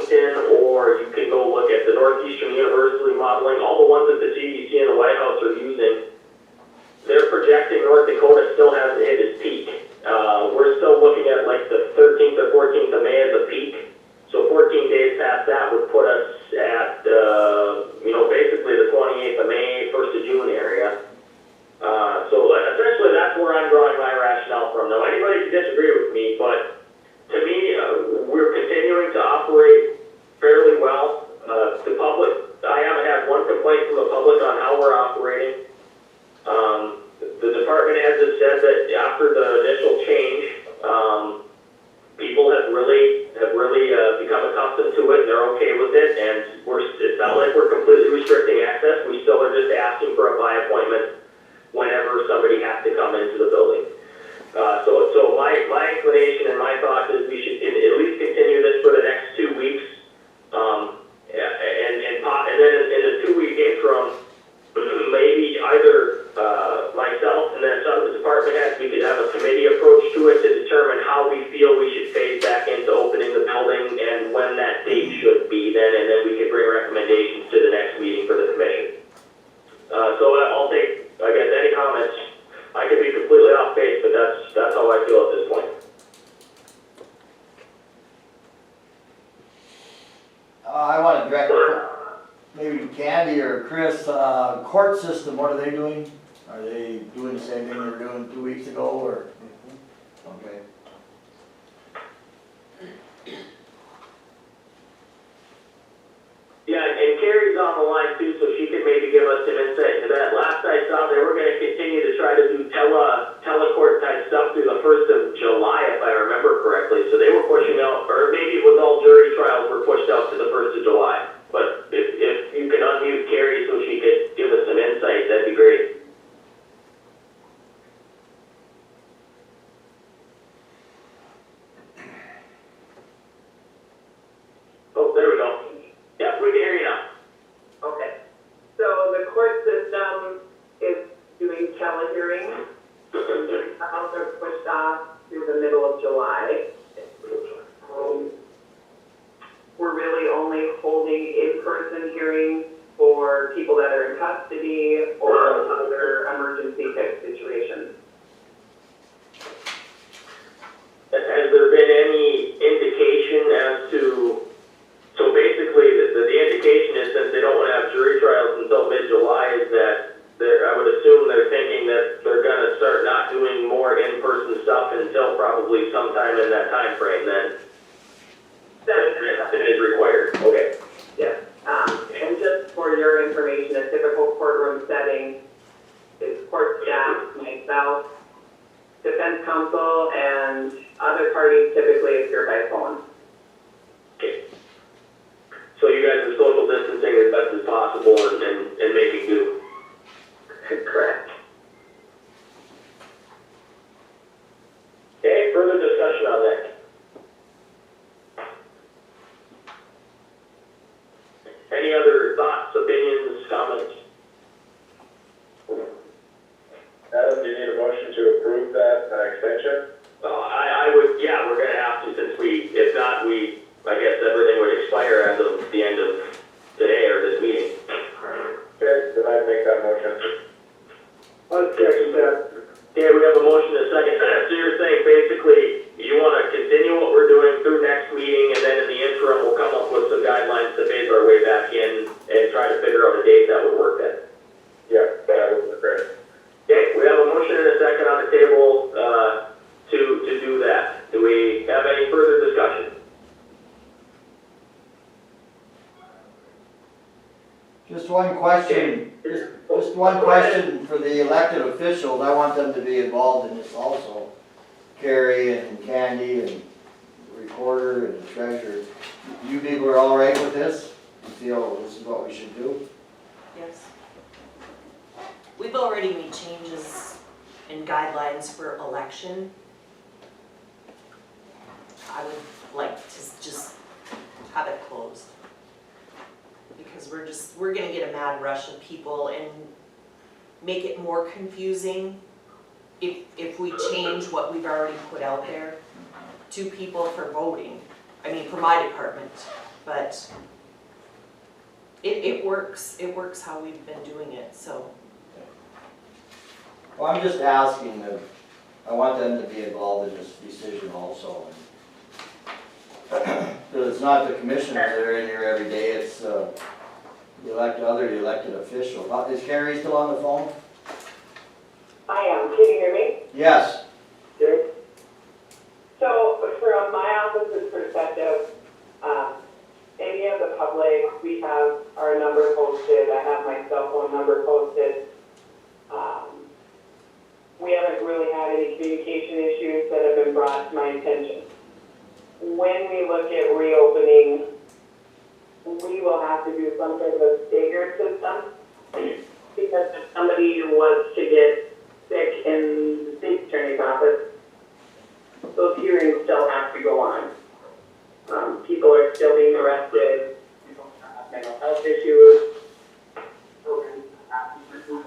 Washington, or you can go look at the Northeastern University modeling, all the ones that the CDC and the White House are using. They're projecting North Dakota still hasn't hit its peak. We're still looking at like the 13th or 14th of May as a peak. So 14 days past that would put us at, basically the 28th of May, 1st of June area. So essentially that's where I'm drawing my rationale from. Now anybody can disagree with me, but to me, we're continuing to operate fairly well. The public, I haven't had one complaint from the public on how we're operating. The department heads have said that after the initial change, people have really become accustomed to it, and they're okay with it, and it's not like we're completely restricting access. We still are just asking for a by appointment whenever somebody has to come into the building. So my inclination and my thought is we should at least continue this for the next 2 weeks, and then in a 2-week interim, maybe either myself and then some of the department heads, we could have a committee approach to it to determine how we feel we should phase back into opening the building and when that date should be then, and then we could bring recommendations to the next meeting for the commission. So I'll take, I guess, any comments. I could be completely off base, but that's how I feel at this point. I want to direct maybe Candy or Chris, court system, what are they doing? Are they doing the same thing they were doing 2 weeks ago, or? Okay. Yeah, and Carrie's on the line too, so she could maybe give us some insight into that. Last I saw, they were going to continue to try to do telecourt type stuff through the 1st of July, if I remember correctly. So they were pushing out, or maybe it was all jury trials were pushed out to the 1st of July. But if you can unmute Carrie so she could give us some insight, that'd be great. Oh, there we go. Yep, we can hear you now. Okay, so the court system is doing telehearing. Trials are pushed off through the middle of July. We're really only holding in-person hearings for people that are in custody or other emergency type situations. Has there been any indication as to, so basically the indication is since they don't want to have jury trials until mid-July is that I would assume they're thinking that they're going to start not doing more in-person stuff until probably sometime in that time frame then. That is required. Okay. Yes, and just for your information, a typical courtroom setting is court staff, myself, defense counsel, and other parties typically appear by phone. Okay. So you guys are social distancing as best as possible and making do. Correct. Okay, further discussion on that. Any other thoughts, opinions, comments? Adam, do you need a motion to approve that extension? I would, yeah, we're gonna have to since if not, I guess everything would expire as of the end of today or this meeting. Okay, then I'd make that motion. I'll second that. Okay, we have a motion and a second. So you're saying basically you want to continue what we're doing through next meeting and then in the interim we'll come up with some guidelines to phase our way back in and try to figure out a date that would work then. Yeah, that would be great. Okay, we have a motion and a second on the table to do that. Do we have any further discussion? Just one question, just one question for the elected officials, I want them to be involved in this also. Carrie and Candy and the recorder and the treasurer. You people are all right with this? You feel this is what we should do? Yes. We've already made changes in guidelines for election. I would like to just have it closed. Because we're gonna get a mad rush of people and make it more confusing if we change what we've already put out there to people for voting. I mean, for my department. but it works how we've been doing it, so. Well, I'm just asking, I want them to be involved in this decision also. Because it's not the commissioners that are in here every day, it's the elected official. Is Carrie still on the phone? I am, can you hear me? Yes. Okay? So from my office's perspective, any of the public, we have our number posted, I have my cell phone number posted. We haven't really had any communication issues that have been brought to my attention. When we look at reopening, we will have to do some sort of a staggered system, because if somebody was to get sick in the state attorney's office, those hearings still have to go on. People are still being arrested, people have mental health issues. Children have issues.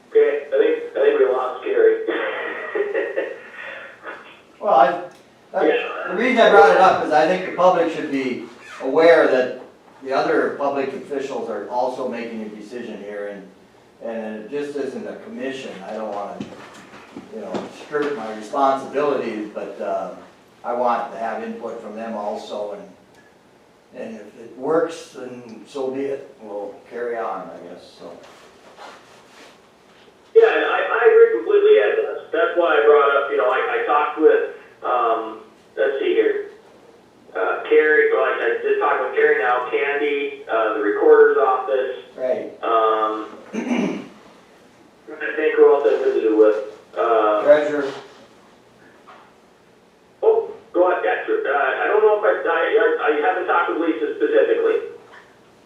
Okay, I think we lost Gary. Well, the reason I brought it up is I think the public should be aware that the other public officials are also making a decision here, and it just isn't a commission. I don't want to, skirt my responsibilities, but I want to have input from them also, and if it works, then so be it. We'll carry on, I guess, so. Yeah, and I agree completely, Ed. That's why I brought up, I talked with, let's see here, Carrie, well, I just talked with Carrie now, Candy, the recorder's office. Right. I think who else I visited with. Treasurer. Oh, go ahead, yeah, sure. I don't know if I haven't talked with Lisa specifically,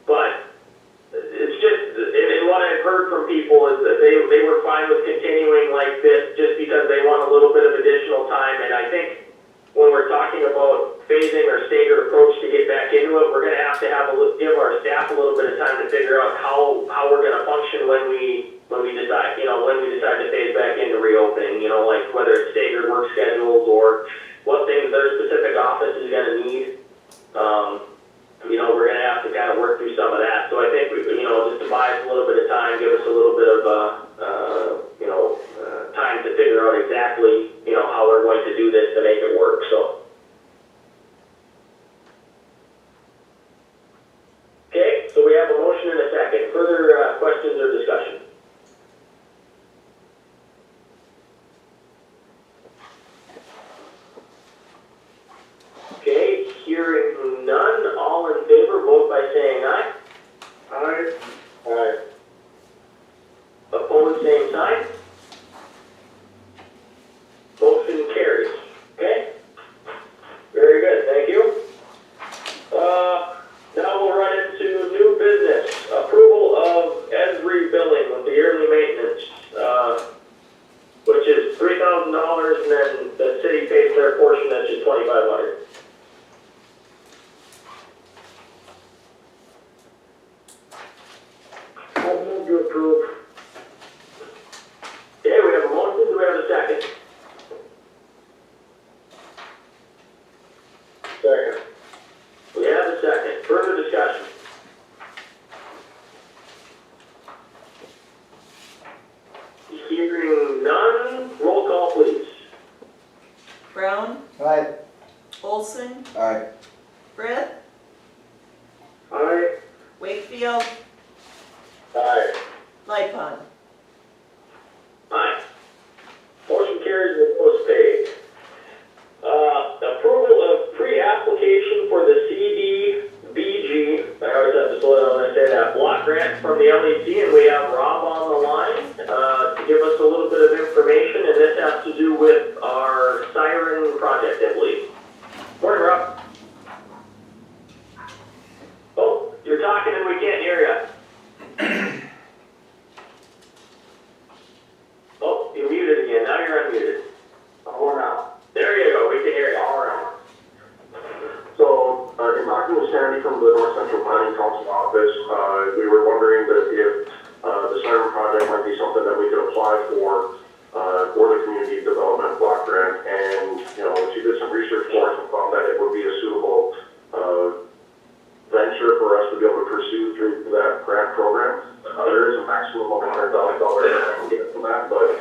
but it's just, and what I've heard from people is that they were fine with continuing like this just because they want a little bit of additional time. And I think when we're talking about phasing or staggered approach to get back into it, we're going to have give our staff a little bit of time to figure out how we're going to function when we decide, when we decide to phase back into reopening, like whether it's staggered work schedules or what things their specific office is going to need. We're going to have to kind of work through some of that. So I think, just to buy us a little bit of time, give us a little bit of, time to figure out exactly, how we're going to do this to make it work, so. Okay, so we have a motion and a second. Further questions or discussion? Okay, hearing none, all in favor, vote by saying aye. Aye. Aye. Opposed, same sign. Motion carries. Okay? Very good, thank you. Now we'll run into new business. Approval of ESRI billing with the yearly maintenance, which is $3,000, and then the city pays their portion, that's just $2,500. I'll move to approve. Okay, we have a motion, do we have a second? Second. We have a second. Further discussion? Hearing none, roll call please. Brown, Right. Olson, Aye. Frith, Aye. Wakefield, Aye. Lightfon. Aye. Motion carries with post paid. Approval of pre-application for the CDBG, I always have to slow down when I say that, block grant from the LEC, and we have Rob on the line to give us a little bit of information, and this has to do with our siren project, I believe. Morning, Rob. Oh, you're talking and we can't hear you. for the community development block grant, and, you know, she did some research for us and found that it would be a suitable, venture for us to be able to pursue through that grant program. There is a maximum of $100,000 that we get from that, but,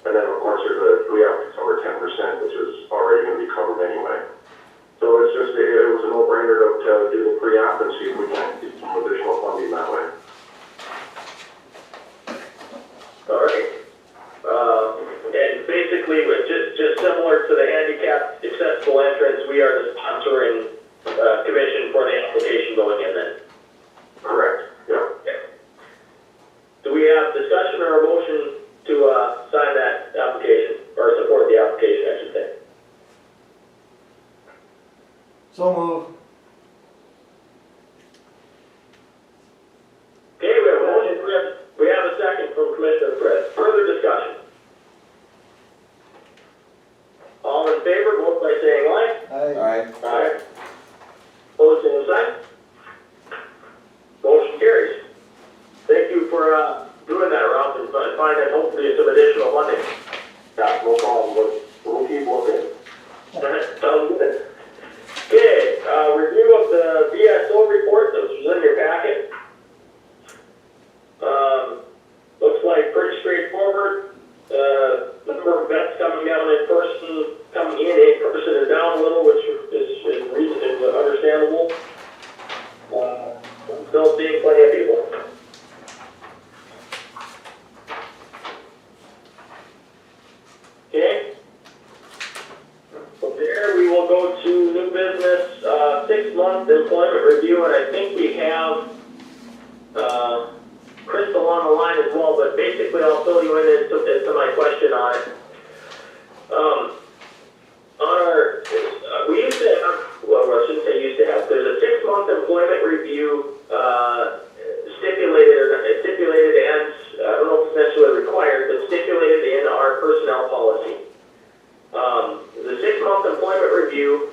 and then of course we have to cover 10%, which is already going to be covered anyway. So it's just, it was a no-brainer to do the pre-app and see if we can get some additional funding that way. All right. And basically, with just similar to the handicapped accessible entrance, we are the sponsoring commission for the application going in then. Correct, yeah. Do we have discussion or a motion to sign that application, or support the application, I should say? So move. Okay, we have a motion, we have a second from Commissioner Fritz. Further discussion? All in favor, vote by saying aye. Aye. Aye. Opposed, same sign. Motion carries. Thank you for doing that, Ralph, and finding hopefully some additional funding. Yeah, no problem, we'll keep looking. Sounds good. Okay, review of the Bso report that was in your packet. Looks like pretty straightforward. Number of vets coming down in person, coming in person is down a little, which is understandable. Still seeing plenty of people. Okay. From there, we will go to new business, 6-month employment review, and I think we have Crystal on the line as well, but basically I'll fill you in as to my question on it. On our, we used to have, well, I shouldn't say used to have, there's a 6-month employment review stipulated and, I don't know if it's necessarily required, but stipulated in our personnel policy. The 6-month employment review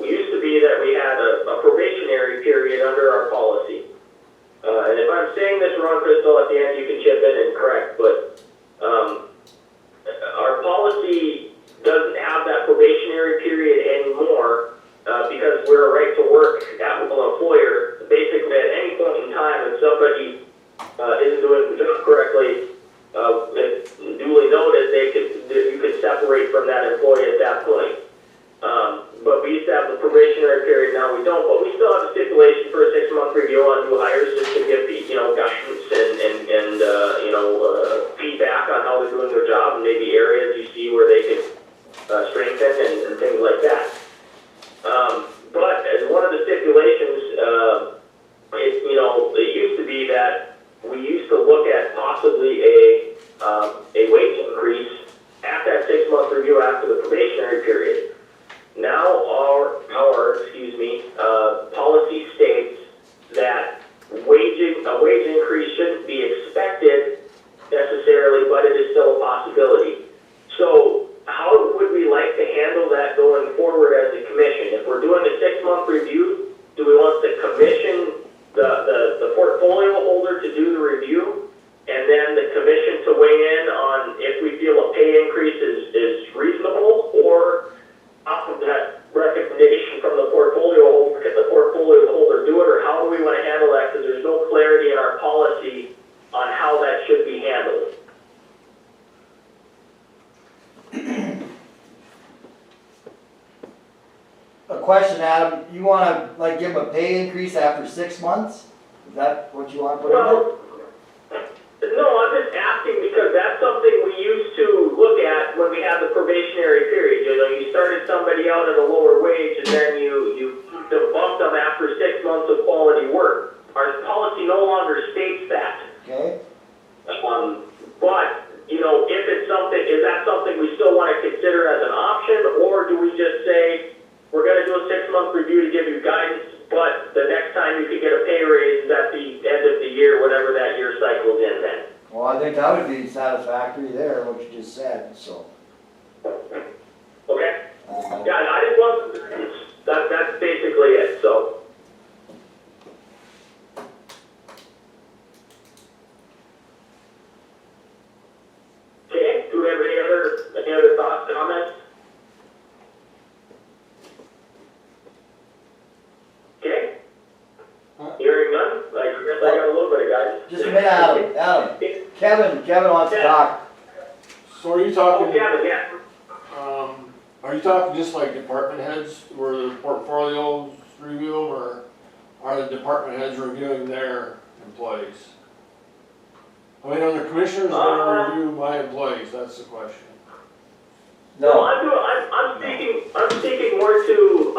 used to be that we had a probationary period under our policy. And if I'm saying this wrong, Crystal, at the end you can chip in and correct, but our policy doesn't have that probationary period anymore because we're a right to work applicable employer. Basically, at any point in time, if somebody isn't doing the job correctly, if duly noted, you could separate from that employee at that point. But we used to have the probationary period, now we don't, but we still have a stipulation for a 6-month review on new hires just to give guidance and feedback on how they're doing their job and maybe areas you see where they could strengthen and things like that. But as one of the stipulations, it used to be that we used to look at possibly a wage increase at that 6-month review after the probationary period. Now our policy states that a wage increase shouldn't be expected necessarily, but it is still a possibility. So how would we like to handle that going forward as a commission? If we're doing a 6-month review, do we want the commission, the portfolio holder to do the review, and then the commission to weigh in on if we feel a pay increase is reasonable, or off of that recommendation from the portfolio holder, can the portfolio holder do it, or how do we want to handle that? Because there's no clarity in our policy on how that should be handled. A question, Adam, you wanna give them a pay increase after 6 months? Is that what you wanna put in there? No, I'm just asking because that's something we used to look at when we had the probationary period. You started somebody out at a lower wage and then you bumped them after 6 months of quality work. Our policy no longer states that. Okay. But, if it's something, is that something we still want to consider as an option, or do we just say, we're going to do a 6-month review to give you guidance, but the next time you could get a pay raise is at the end of the year, whatever that year cycle's in then? Well, I think that would be satisfactory there, what you just said, so. Okay. Yeah, I just want, that's basically it, so. Okay, do we have Kevin wants to talk. So are you Oh, talking, Kevin, yeah. are you talking just like department heads where the portfolios review them, or are the department heads reviewing their employees? I mean, are the commissioners gonna review my employees? That's the question. No, I'm speaking more to,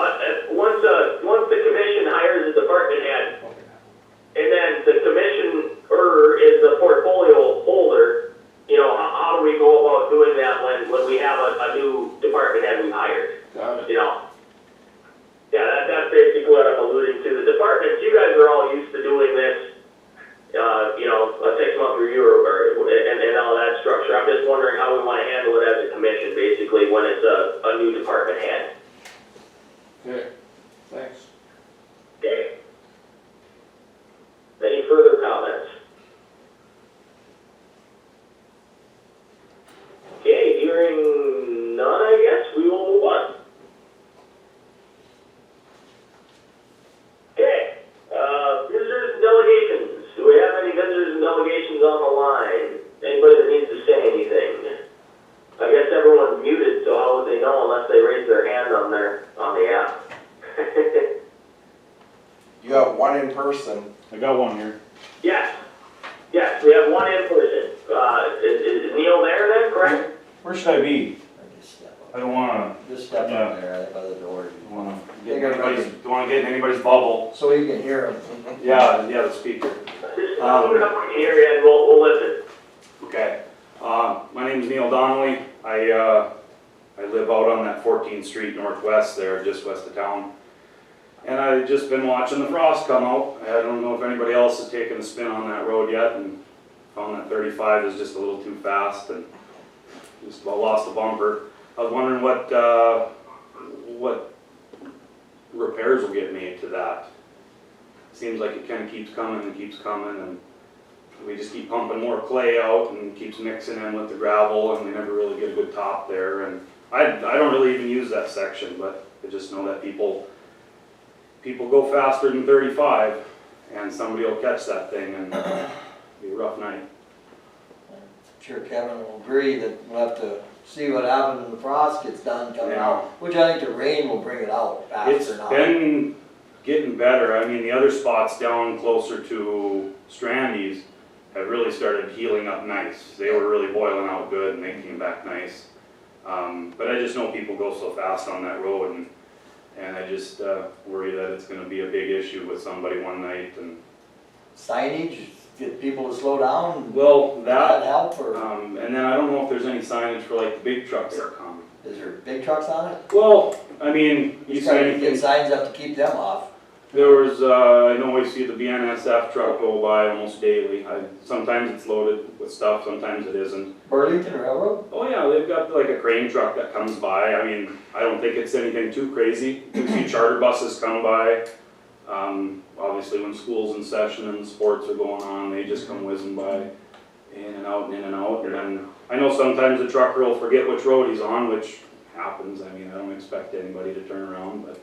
once the commission hires a department head, and then the commissioner is the portfolio holder, you know, how do we go about doing that when we have a new department head we hired? Got it. You know? Yeah, that's basically what I'm alluding to. The departments, you guys are all used to doing this, you know, a 6-month review and all that structure. I'm just wondering how we want to handle it as a commission, basically, when it's a new department head. Okay, thanks. Okay. Any further comments? Okay, hearing none, I guess, we will move on. Okay, visitors and delegations. Do we have any visitors and delegations on the line? Anybody that needs to say anything? I guess everyone's muted, so how would they know unless they raise their hand on the app? You have one in person. I got one here. Yes, we have one in person. Is Neil there then, correct? Where should I be? Just step up. I don't wanna, Just step Yeah. up there by the door. don't wanna Take get everybody- anybody's, don't wanna get in anybody's bubble. So you can hear him. Yeah, the speaker. Just open it up when you hear you and we'll listen. Okay. My name's Neil Donnelly. I live out on that 14th Street Northwest there, just west of town. And I've just been watching the frost come out. I don't know if anybody else has taken a spin on that road yet and found that 35 is just a little too fast and just about lost a bumper. I was wondering what repairs will get made to that. Seems like it kind of keeps coming and we just keep pumping more clay out and keeps mixing in with the gravel and we never really get a good top there. And I don't really even use that section, but I just know that people go faster than 35 and somebody will catch that thing and it'll be a rough night. I'm sure Kevin will agree that we'll have to see what happens when the frost gets done coming out, which I think the rain will bring it out It's faster now. been getting better. I mean, the other spots down closer to Strandy's have really started healing up nice. They were really boiling out good and they came back nice. But I just know people go so fast on that road and I just worry that it's gonna be a big issue with somebody one night and. Signage, get people to slow down, Well, does that that, help, or and then I don't know if there's any signage for like the big trucks that come. is there big trucks on it? Well, I mean, you You see gotta anything. get signs up to keep them off. There was, I know we see the BNSF truck go by almost daily. Sometimes it's loaded with stuff, sometimes it isn't. Burlington Railroad? Oh yeah, they've got like a crane truck that comes by. I mean, I don't think it's anything too crazy. You see charter buses come by. Obviously when school's in session and sports are going on, they just come whizzing by, in and out and in and out. And then, I know sometimes the trucker will forget which road he's on, which happens. I mean, I don't expect anybody to turn around, but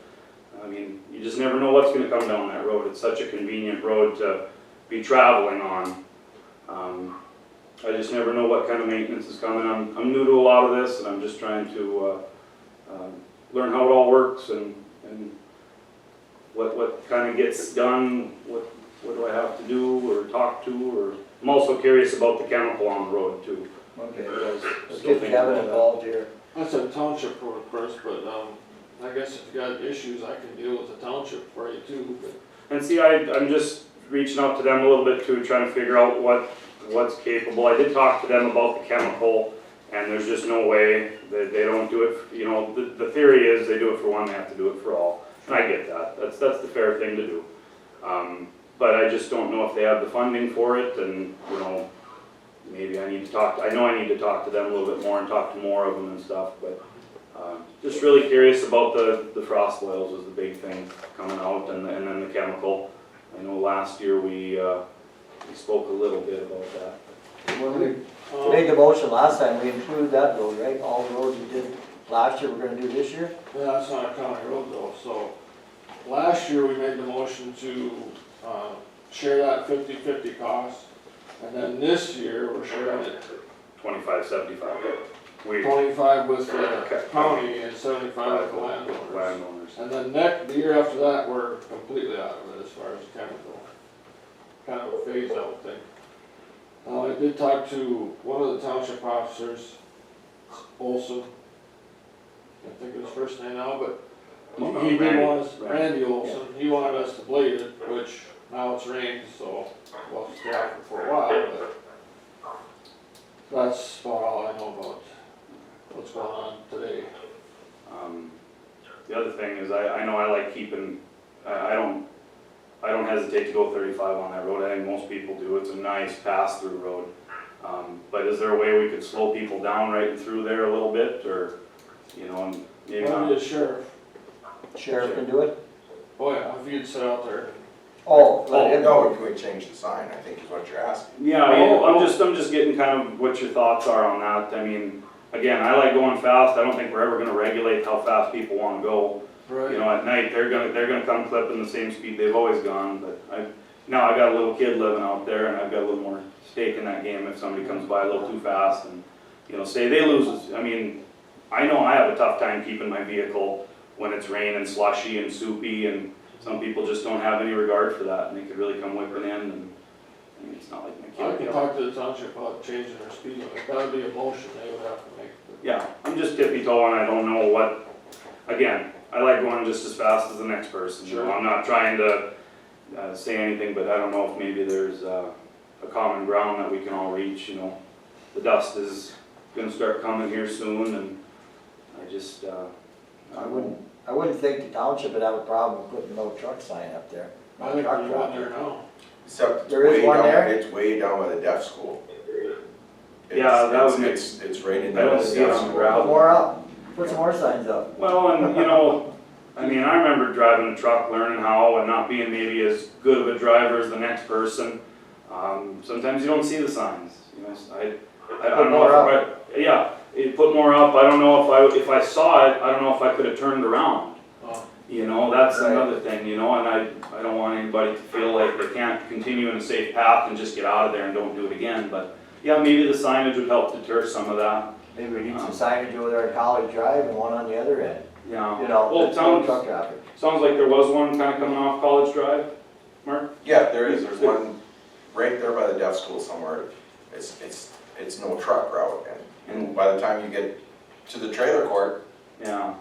I mean, you just never know what's gonna come down that road. It's such a convenient road to be traveling on. I just never know what kind of maintenance is coming. I'm new to a lot of this and I'm just trying to learn how it all works and what kind of gets done, what do I have to do or talk to, or I'm also curious about the chemical on the road too. Okay, Let's let's get Kevin involved here. That's a township road, of course, but, I guess if you got issues, I can deal with the township for you too, but. And see, I'm just reaching out to them a little bit too, trying to figure out what's capable. I did talk to them about the chemical, and there's just no way that they don't do it, you know, the theory is they do it for one, they have to do it for all. And I get that, that's the fair thing to do. But I just don't know if they have the funding for it, and, you know, maybe I need to talk to them a little bit more and talk to more of them and stuff, but just really curious about the frost boils was the big thing coming out, and then the chemical. I know last year we spoke a little bit about that. When we made the motion last time, we included that road, right? All the roads we did last year, we're gonna do this year? Yeah, that's not a county road though, so last year we made the motion to share that 50-50 cost. And then this year, we're sharing it 25-75. We 25 with the county and 75 with the landowners. landowners. And then the year after that, we're completely out of it as far as chemical. Kind of a phase out thing. I did talk to one of the township officers, Olson. Can't think of his first name now, but he did want us, Randy Olson, he wanted us to blade it, which now it's rained, so we'll stay out for a while, but that's about all I know about what's going on today. The other thing is, I know I like keeping, I don't hesitate to go 35 on that road. I think most people do. It's a nice pass-through road. But is there a way we could slow people down right and through there a little bit, or, you know, maybe Maybe not? the sheriff, Sheriff can do it? oh yeah, if you'd sit out there. Oh, let him. No, can we change the sign, I think is what you're asking. Yeah, I'm just getting kind of what your thoughts are on that. I mean, again, I like going fast. I don't think we're ever gonna regulate how fast people wanna go. Right. You know, at night, they're gonna come clipping the same speed they've always gone, but now I got a little kid living out there, and I've got a little more stake in that game if somebody comes by a little too fast, and, you know, say they lose, I mean, I know I have a tough time keeping my vehicle when it's raining, slushy and soupy, and some people just don't have any regard for that, and they could really come whipping in, and, I mean, it's not like my kid. I can talk to the township about changing their speed limit, that would be a motion they would have to make. Yeah, I'm just tippy-toeing, I don't know what, again, I like going just as fast as the next person, you know, I'm not trying to say anything, but I don't know if maybe there's a common ground that we can all reach, you know. The dust is gonna start coming here soon, and I just, I wouldn't think the township would have a problem with putting no truck sign up there. I think there's one there now. Except it's There is way one down, there? it's way down by the deaf school. Yeah, that would make- It's right in I there. don't see it on the gravel. Put more up, put some more signs up. well, and, you know, I mean, I remember driving a truck, learning how, and not being maybe as good of a driver as the next person. Sometimes you don't see the signs, you know, I don't know if you put more up, I don't know if I saw it, I don't know if I could have turned around. You know, that's Right. another thing, you know, and I don't want anybody to feel like they can't continue in a safe path and just get out of there and don't do it again, but yeah, maybe the signage would help deter some of that, Maybe we need some signage over there at College Drive and one on the other end, yeah. you know, Well, that's no sounds truck traffic. like there was one kind of coming off College Drive, Mark? Yeah, there is, there's one right there by the deaf school somewhere. It's no truck route, and by the time you get to the trailer court, Yeah.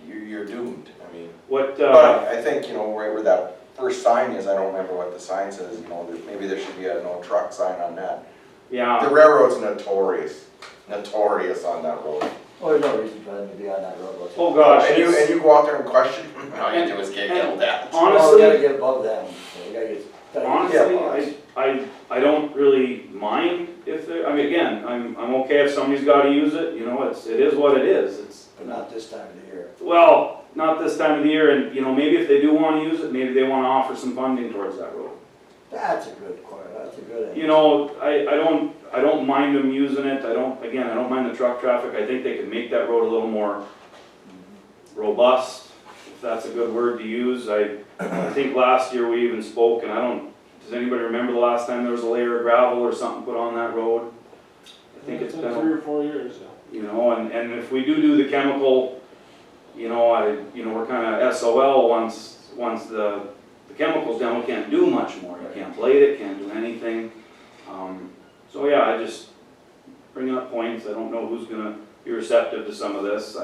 you're doomed, I mean. What, But I think, you know, right where that first sign is, I don't remember what the sign says, you know, maybe there should be a no truck sign on that. yeah, The railroad's notorious on that road. Oh, there's no reason for them to be on that road. oh gosh, And it's- you go out there and question, all you do is get yelled at. Oh, we gotta honestly, get above them, so we gotta get. honestly, I don't really mind if they're, I mean, again, I'm okay if somebody's gotta use it, you know, it is what it is, it's, But not this time of the year. well, not this time of the year, and, you know, maybe if they do wanna use it, maybe they wanna offer some funding towards that road. That's a good point, that's a good idea. You know, I don't mind them using it, I don't mind the truck traffic, I think they could make that road a little more robust, if that's a good word to use. I think last year we even spoke, and does anybody remember the last time there was a layer of gravel or something put on that road? I think it's been 3 or 4 years, yeah. you know, and if we do the chemical, you know, we're kinda SOL once the chemical's down, we can't do much more. You can't blade it, can't do anything. So yeah, I just bring up points, I don't know who's gonna be receptive to some of this,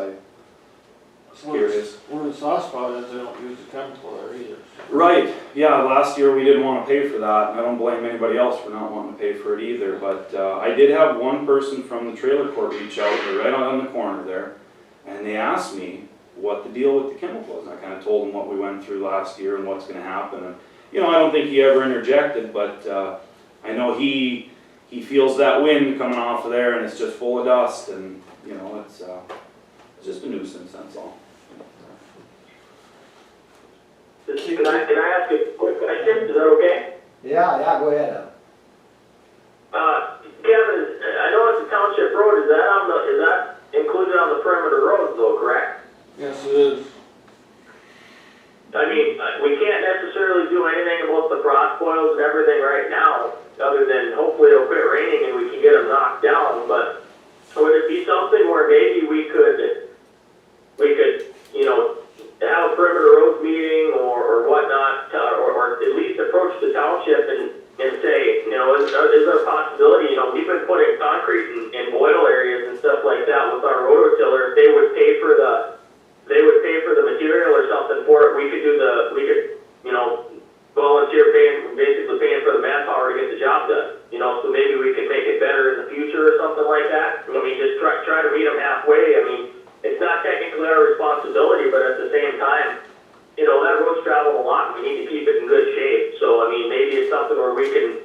curious. Where the soft spot is, they don't use the chemical there either. Right, yeah, last year we didn't wanna pay for that, and I don't blame anybody else for not wanting to pay for it either, but, I did have one person from the trailer court reach out, they're right on the corner there, and they asked me what the deal with the chemical is. I kinda told them what we went through last year and what's gonna happen, and, you know, I don't think he ever interjected, but, I know he feels that wind coming off of there, and it's just full of dust, and, you know, it's just a nuisance, that's all. Can I ask a quick question? Is that okay? Yeah, go ahead. Kevin, I know it's a township road. Is that included on the perimeter roads though, correct? Yes, it is. I mean, we can't necessarily do anything about the frost boils and everything right now, other than hopefully started putting concrete in boil areas and stuff like that with our rototiller, if they would pay for the material or something for it, we could, you know, volunteer basically paying for the manpower to get the job done. You know, so maybe we could make it better in the future or something like that. I mean, just try to meet them halfway. I mean, it's not technically our responsibility, but at the same time, you know, that road's traveled a lot, and we need to keep it in good shape. So, I mean, maybe it's something where we can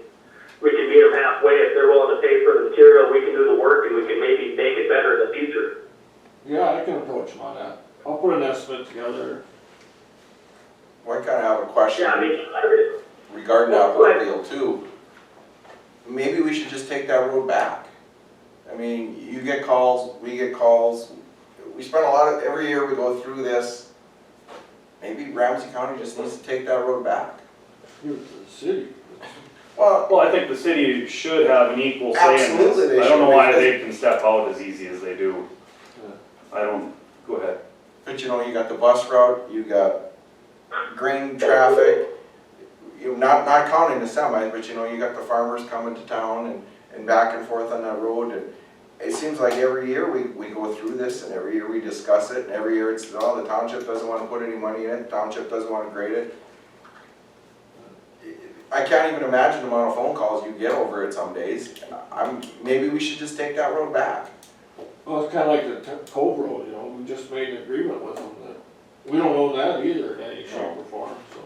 meet them halfway. If they're willing to pay for the material, we can do the work, and we can maybe make it better in the future. Yeah, I can approach them on that. I'll put an estimate together. Well, I kinda have a question. Yeah, I mean, Regarding that whole deal too, maybe we should just take that road back. I mean, you get calls, we get calls, we spend a lot of, every year we go through this. Maybe Ramsey County just needs to take that road back. Give it to the city. Well, I think the city should have an equal say in Absolutely this. they I don't know should, why because- they can step out as easy as they do. Go ahead. but you know, you got the bus route, you got grain traffic, you, not counting the semis, but you know, you got the farmers coming to town and back and forth on that road, and it seems like every year we go through this, and every year we discuss it, and every year it's, oh, the township doesn't wanna put any money in it, the township doesn't wanna grade it. I can't even imagine the amount of phone calls you get over it some days. Maybe we should just take that road back. Well, it's kinda like the Cove Road, you know, we just made an agreement with them that, we don't own that either in any shape or form, so.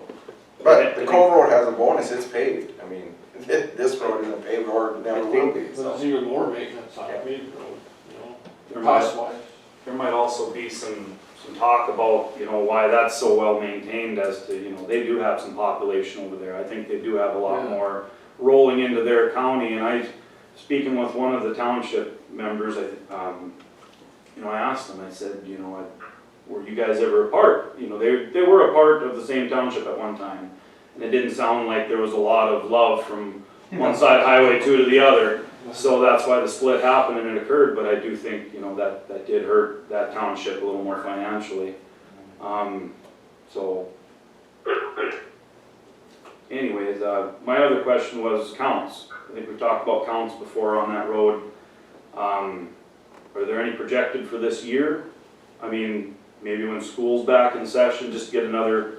But the Cove Road has a bonus, it's paved. I mean, this road isn't paved or never will be, But so. it's even more maintenance on a paved road, you There know, might- cost wise. There might also be some talk about, you know, why that's so well maintained as to, you know, they do have some population over there. I think they do have a lot Yeah. more rolling into their county, and speaking with one of the township members, you know, I asked them, I said, you know, were you guys ever apart? You know, they were a part of the same township at one time, and it didn't sound like there was a lot of love from one side of Highway 2 to the other. So that's why the split happened and it occurred, but I do think, you know, that did hurt that township a little more financially. So, anyways, my other question was counts. I think we've talked about counts before on that road. Are there any projected for this year? I mean, maybe when school's back in session, just get another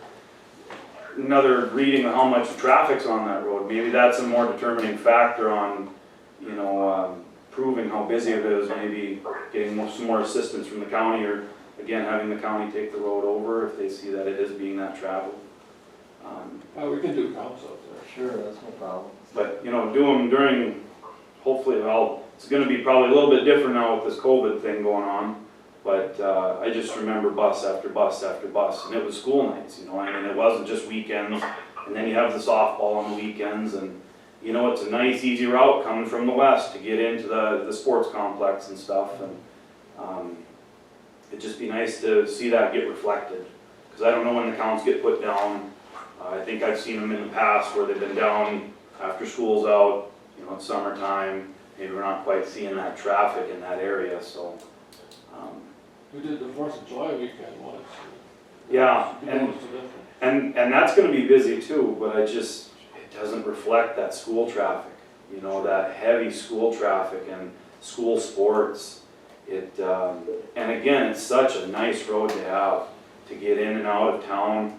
reading of how much traffic's on that road. Maybe that's a more determining factor on, you know, proving how busy it is, maybe getting some more assistance from the county, or again, having the county take the road over if they see that it is being that traveled. We can do counts up there. Sure, that's no problem. But, you know, do them during, hopefully, well, it's gonna be probably a little bit different now with this COVID thing going on, but I just remember bus after bus after bus, and it was school nights, you know, I mean, it wasn't just weekends, and then you have the softball on the weekends, and you know, it's a nice, easy route coming from the west to get into the sports complex and stuff, and it'd just be nice to see that get reflected, because I don't know when the counts get put down. I think I've seen them in the past where they've been down after school's out, you know, it's summertime, maybe we're not quite seeing that traffic in that area, so. We did the 4th of July weekend once. Yeah, You noticed the difference. and that's gonna be busy too, but it doesn't reflect that school traffic, you know, that heavy school traffic and school sports. And again, it's such a nice road to have to get in and out of town.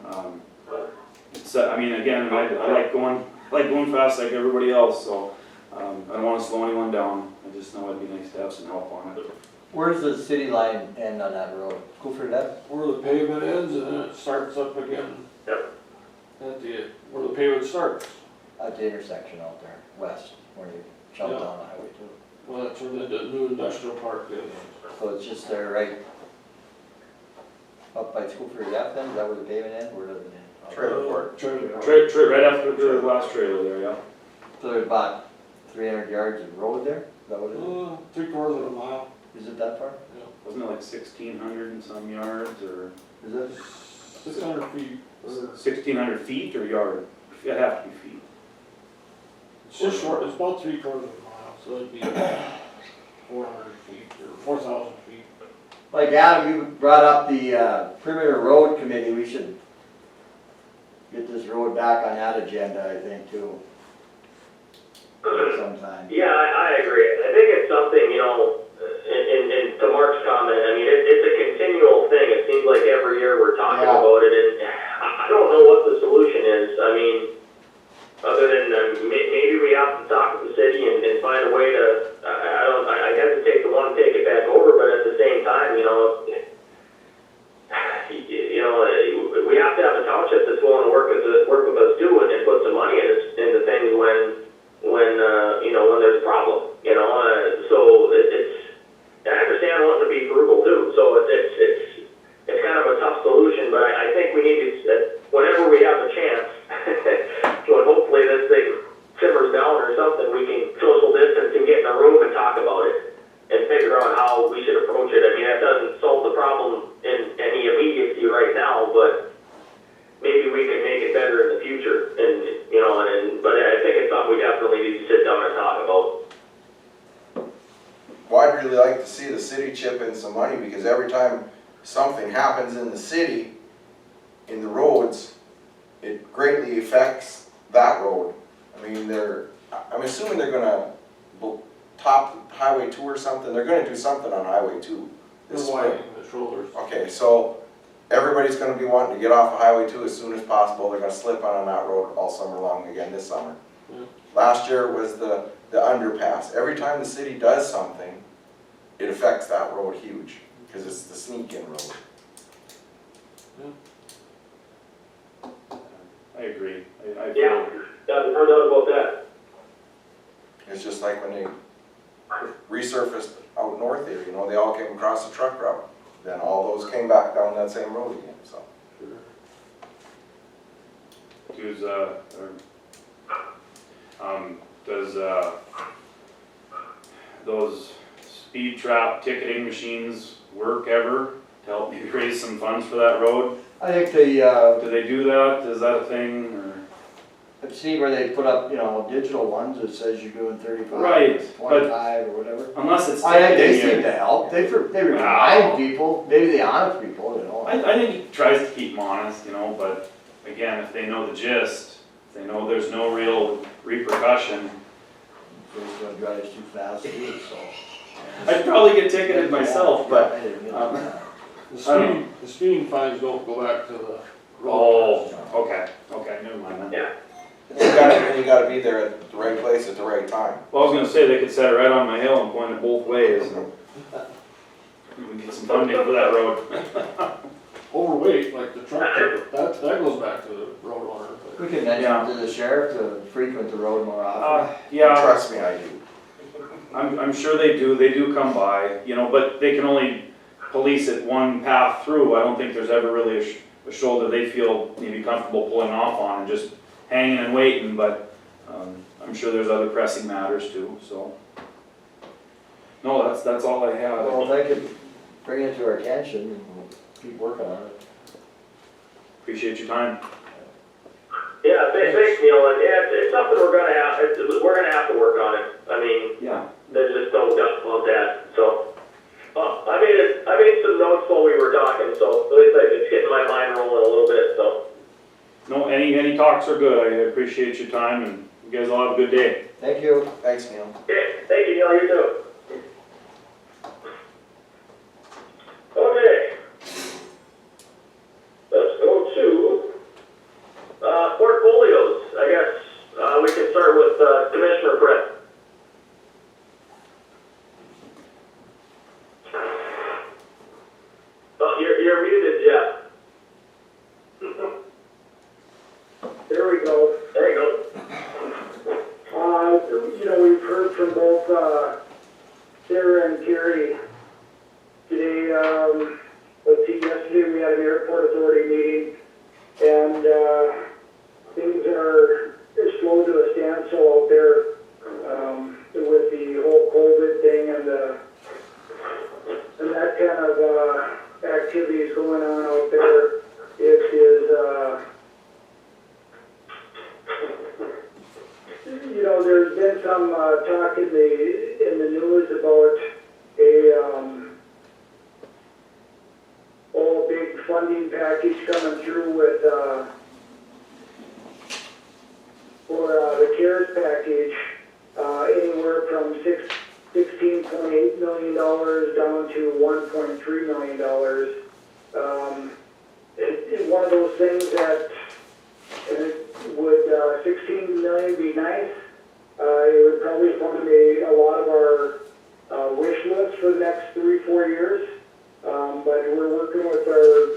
I mean, again, I like going fast like everybody else, so I don't want to slow anyone down. I just know it'd be nice to have some help on it. Where's the city line end on that road? Go for that? Where the pavement ends and then it starts up again. Yep. Where the pavement starts. At the intersection out there, west, where you jump Yeah. down the highway too. Well, that's where the new industrial park is. So it's just there right up by school for that then, is that where the pavement ends, where does it end? Trailer court. Right after the last trailer there, yeah. So there's about 300 yards of road there, is that what it is? 3/4 of a mile. Is it that far? Wasn't it like 1,600 and some yards, or Is it? 600 feet. 1,600 feet or yard? It'd have to be feet. It's just short, it's about 3/4 of a mile, so it'd be 400 feet or 4,000 feet. Like Adam, you brought up the perimeter road committee, we should get this road back on that agenda, I think, too. sometime. Yeah, I agree. I think it's something, you know, and to Mark's comment, I mean, it's a continual thing. It seems like every year we're talking Yeah. about it, and I don't know what the solution is. I mean, other than maybe we have to talk with the city and find a way to, I hesitate to want to take it back over, but at the same time, you know, we have to have a township that's willing to work with us too, and put some money into things when there's a problem, you know. So it's, and I understand wanting to be frugal too. So it's kind of a tough solution, but I think we need to, whenever we have a chance, when hopefully this thing simmers down or something, we can social distance and get in a room and talk about it and figure out how we should approach it. I mean, that doesn't solve the problem in any immediacy right now, but maybe we can make it better in the future. And but I think it's something we definitely need to sit down and talk about. Well, I'd really like to see the city chip in some money, because every time something happens in the city, in the roads, it greatly affects that road. I mean, I'm assuming they're gonna top Highway 2 or something. They're gonna do something on Highway 2 this spring. widening the shoulders. Okay, so everybody's gonna be wanting to get off of Highway 2 as soon as possible. They're gonna slip on that road all summer long again this summer. Yeah. Last year was the underpass. Every time the city does something, it affects that road huge, because it's the sneak-in road. I agree. I Yeah, no doubt about that. It's just like when they resurfaced out north here, you know, they all came across the truck route. Then all those came back down that same road again, so. Does those speed trap ticketing machines work ever to help you raise some funds for that road? I think Do they do that? Is that a thing, or? I've seen where they put up, digital ones that says you're doing 35, Right, or 25 or whatever. Unless it's I think they ticketing seem you. to help. They remind Wow. people, maybe the honest people, I think he tries to keep them honest, but again, if they know the gist, if they know there's no real repercussion, They're gonna drive too fast too, so. I'd probably get ticketed myself, but, The speeding fines don't go back to the road. oh, okay, never mind then. Yeah. You gotta be there at the right place at the right time. Well, I was gonna say, they could set it right on my hill and point it both ways, and we can get some funding for that road. Overweight, like the truck ticket, that goes back to the road owner. but- We can mention to the sheriff to frequent the road more often. Yeah, Trust me, I do. I'm sure they do come by, but they can only police it one path through. I don't think there's ever really a shoulder they feel maybe comfortable pulling off on and just hanging and waiting, but I'm sure there's other pressing matters too, so. No, that's all I have. Well, if I could bring it to our attention, and we'll keep working on it. Appreciate your time. Yeah, thanks, Neil. And yeah, it's something we're gonna have to work on it. I mean, Yeah. there's just no doubt about that. So, I made some notes while we were talking, so at least it's getting my mind rolling a little bit. So, No, any talks are good. I appreciate your time, and you guys all have a good day. Thank you. Thanks, Neil. okay, thank you, Neil. You too. Okay. Let's go to portfolios. I guess we can start with Commissioner Brett. Oh, you're muted, Jeff. There we go. There you go. We've heard from both, Sarah and Terry today. Yesterday we had an airport authority meeting, and, things are slow to a standstill out there, with the whole COVID thing and that kind of, activities going on out there. It is, there's been some talk in the news about a big funding package coming through with for the CARES package. $1.8 million down to $1.3 million. It's one of those things that, would 16 million be nice? It would probably fund a lot of our wish list for the next 3-4 years. But we're working with our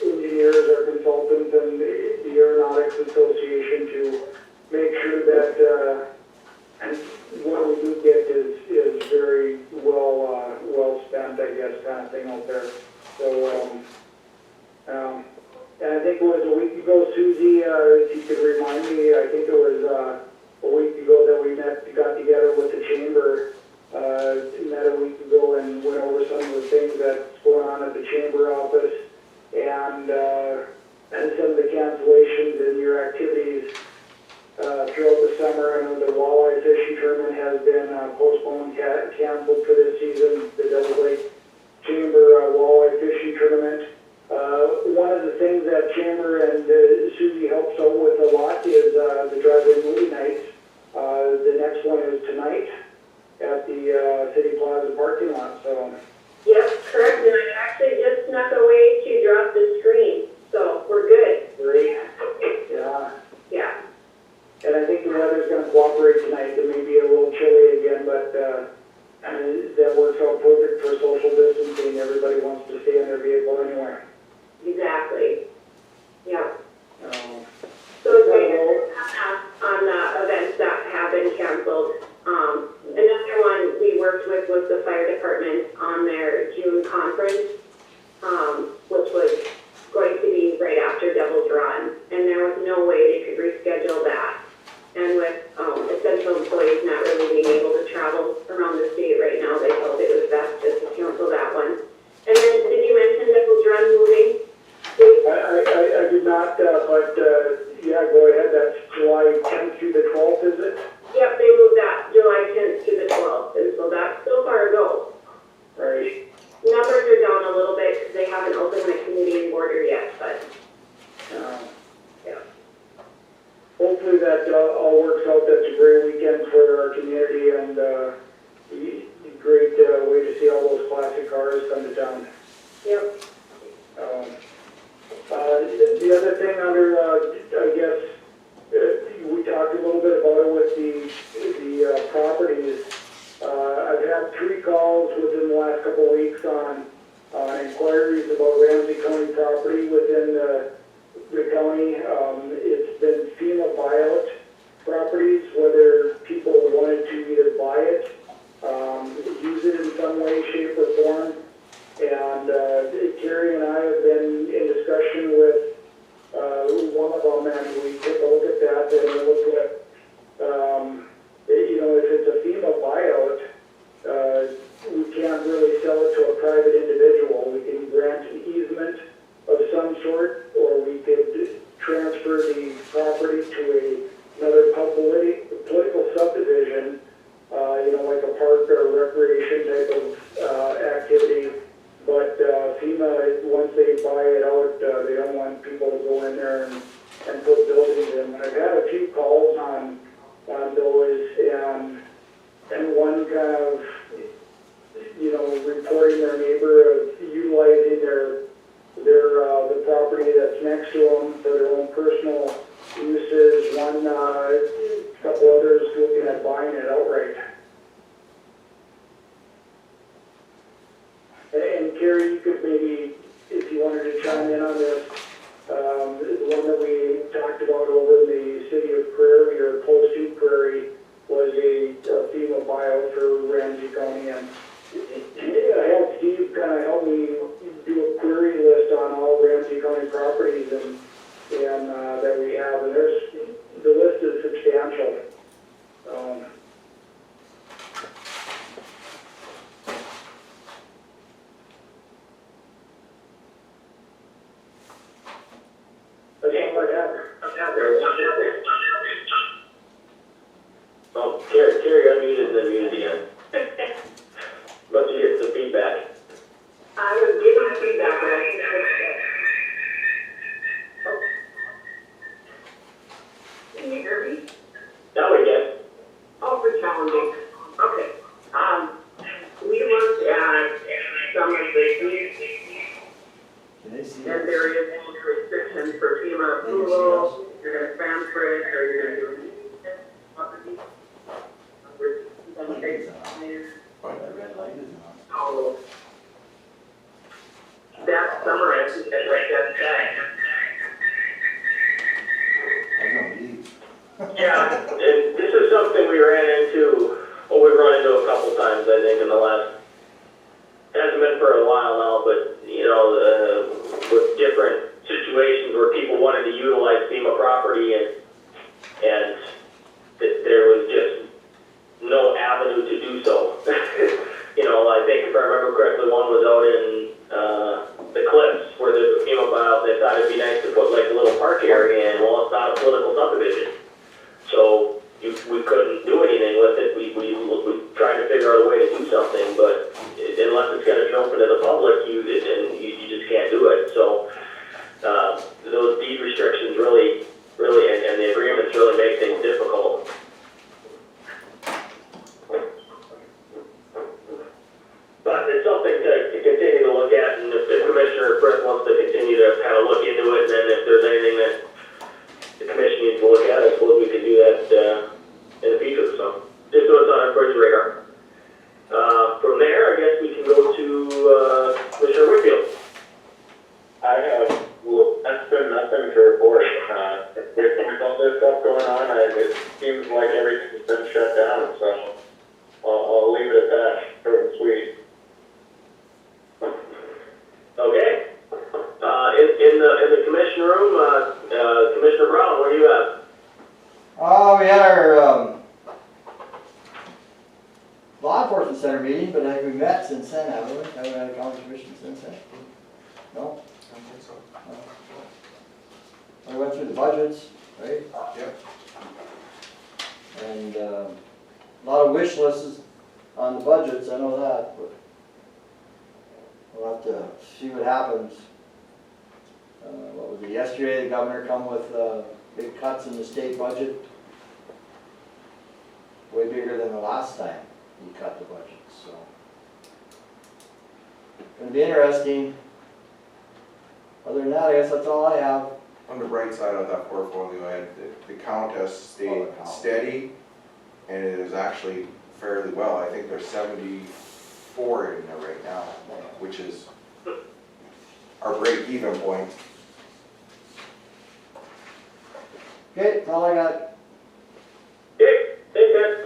engineers, our consultants, and the Aeronautics Association to make sure that what we do get is very well spent, I guess, kind of thing out there. So, and I think it was a week ago, Susie, if you could remind me, I think it was a week ago that we got together with the chamber, met a week ago and went over some of the things that's going on at the chamber office and some of the cancellations in your activities throughout the summer. I know the walleye fishing tournament has been postponed, canceled for this season, the Devil Lake Chamber walleye fishing tournament. One of the things that Chamber and Susie helps out with a lot is the drive-in movie nights. The next one is tonight at the City Plaza parking lot, so. Yep, correct, and I actually just snuck away to drop the screen, so we're good. Great. Yeah. Yeah. And I think the weather's gonna cooperate tonight. It may be a little chilly again, but, that works out perfect for social distancing. Everybody wants to stay in their vehicle anyway. Exactly. Yeah. So So, on events that have been canceled. Another one we worked with was the fire department on their June conference, which was going to be right after Devil's Run, and there was no way they could reschedule that. And with essential employees not really being able to travel around the state right now, they felt it was best just to cancel that one. And then, did you mention Devil's Run moving? I did not, but, yeah, go ahead. That's July 10th through the 12th, is it? Yep, they moved that July 10th to the 12th, and so that's still far ago. Right. Numbers are down a little bit because they haven't opened the Canadian border yet, but yeah. Hopefully that all works out. That's a great weekend for our community and a great way to see all those classic cars come to town. Yep. The other thing under, I guess, we talked a little bit about it with the properties. I've had 3 calls within the last couple of weeks on inquiries about Ramsey County property within the county. It's been FEMA buyout properties, whether people wanted to either buy it, use it in some way, shape, or form. And Carrie and I have been in discussion with one of them, and we took a look at that and we looked at, if it's a FEMA buyout, we can't really sell it to a private individual. We can grant an easement of some sort, or we could transfer the property to another political subdivision, like a park or a recreation type of activity. But FEMA, once they buy it out, they don't want people to go in there and put buildings in. I've had a few calls on those, and one kind of, reporting their neighbor of utilizing the property that's next to them for their own personal uses. One, a couple others looking at buying it outright. And Carrie, you could maybe, if you wanted to chime in on this, the one that we talked about over in the city of Prairie, or close to Prairie, was a FEMA buyout for Ramsey County. And I had Steve kind of help me do a query list on all Ramsey County properties and that we have, and the list is substantial. Oh, Carrie unmuted and then muted again. Must you get some feedback? I was giving feedback, but I think Can you hear me? Now we can. Oh, for challenging. Okay. That red light is on. So that summarizes it like that said. I don't leave. Yeah, and this is something we ran into, or we've run into a couple times, I think, in the last, hasn't been for a while now, but, you know, with different situations where people wanted to utilize FEMA property and there was just no avenue to do so. You know, I think if I remember correctly, one was out in, the Cliffs where there's a FEMA buyout, they thought it'd be nice to put like a little park area in, well, it's not a political subdivision. So we couldn't do anything with it. We tried to figure out a way to do something, but unless it's going to be open to the public, you just can't do it. So those deed restrictions really, and the agreements really make things difficult. But it's something to continue to look at, and if Commissioner Frith wants to continue to kind of look into it, and then if there's anything that the commission needs to look at, I suppose we can do that in the future. So just so it's on everybody's radar. From there, I guess we can go to Commissioner Whitfield. I have, well, that's been nothing to report. With all this stuff going on, it seems like everything's been shut down, so I'll leave it at that, short and sweet. Okay. In the commission room, Commissioner Brown, where are you at? We had our, law enforcement center meeting, but have we met since then, haven't we? Haven't we had a county commission since then? No? I don't think so. We went through the budgets, right? Yep. And, a lot of wish lists on the budgets, I know that, but we'll have to see what happens. What was it, yesterday the governor come with, big cuts in the state budget? Way bigger than the last time he cut the budget, so. Gonna be interesting. Other than that, I guess that's all I have. On the bright side of that portfolio, the count has stayed steady, and it is actually fairly well. I think there's 74 in there right now, which is our break-even point. Okay, that's all I got. Okay, thanks, man.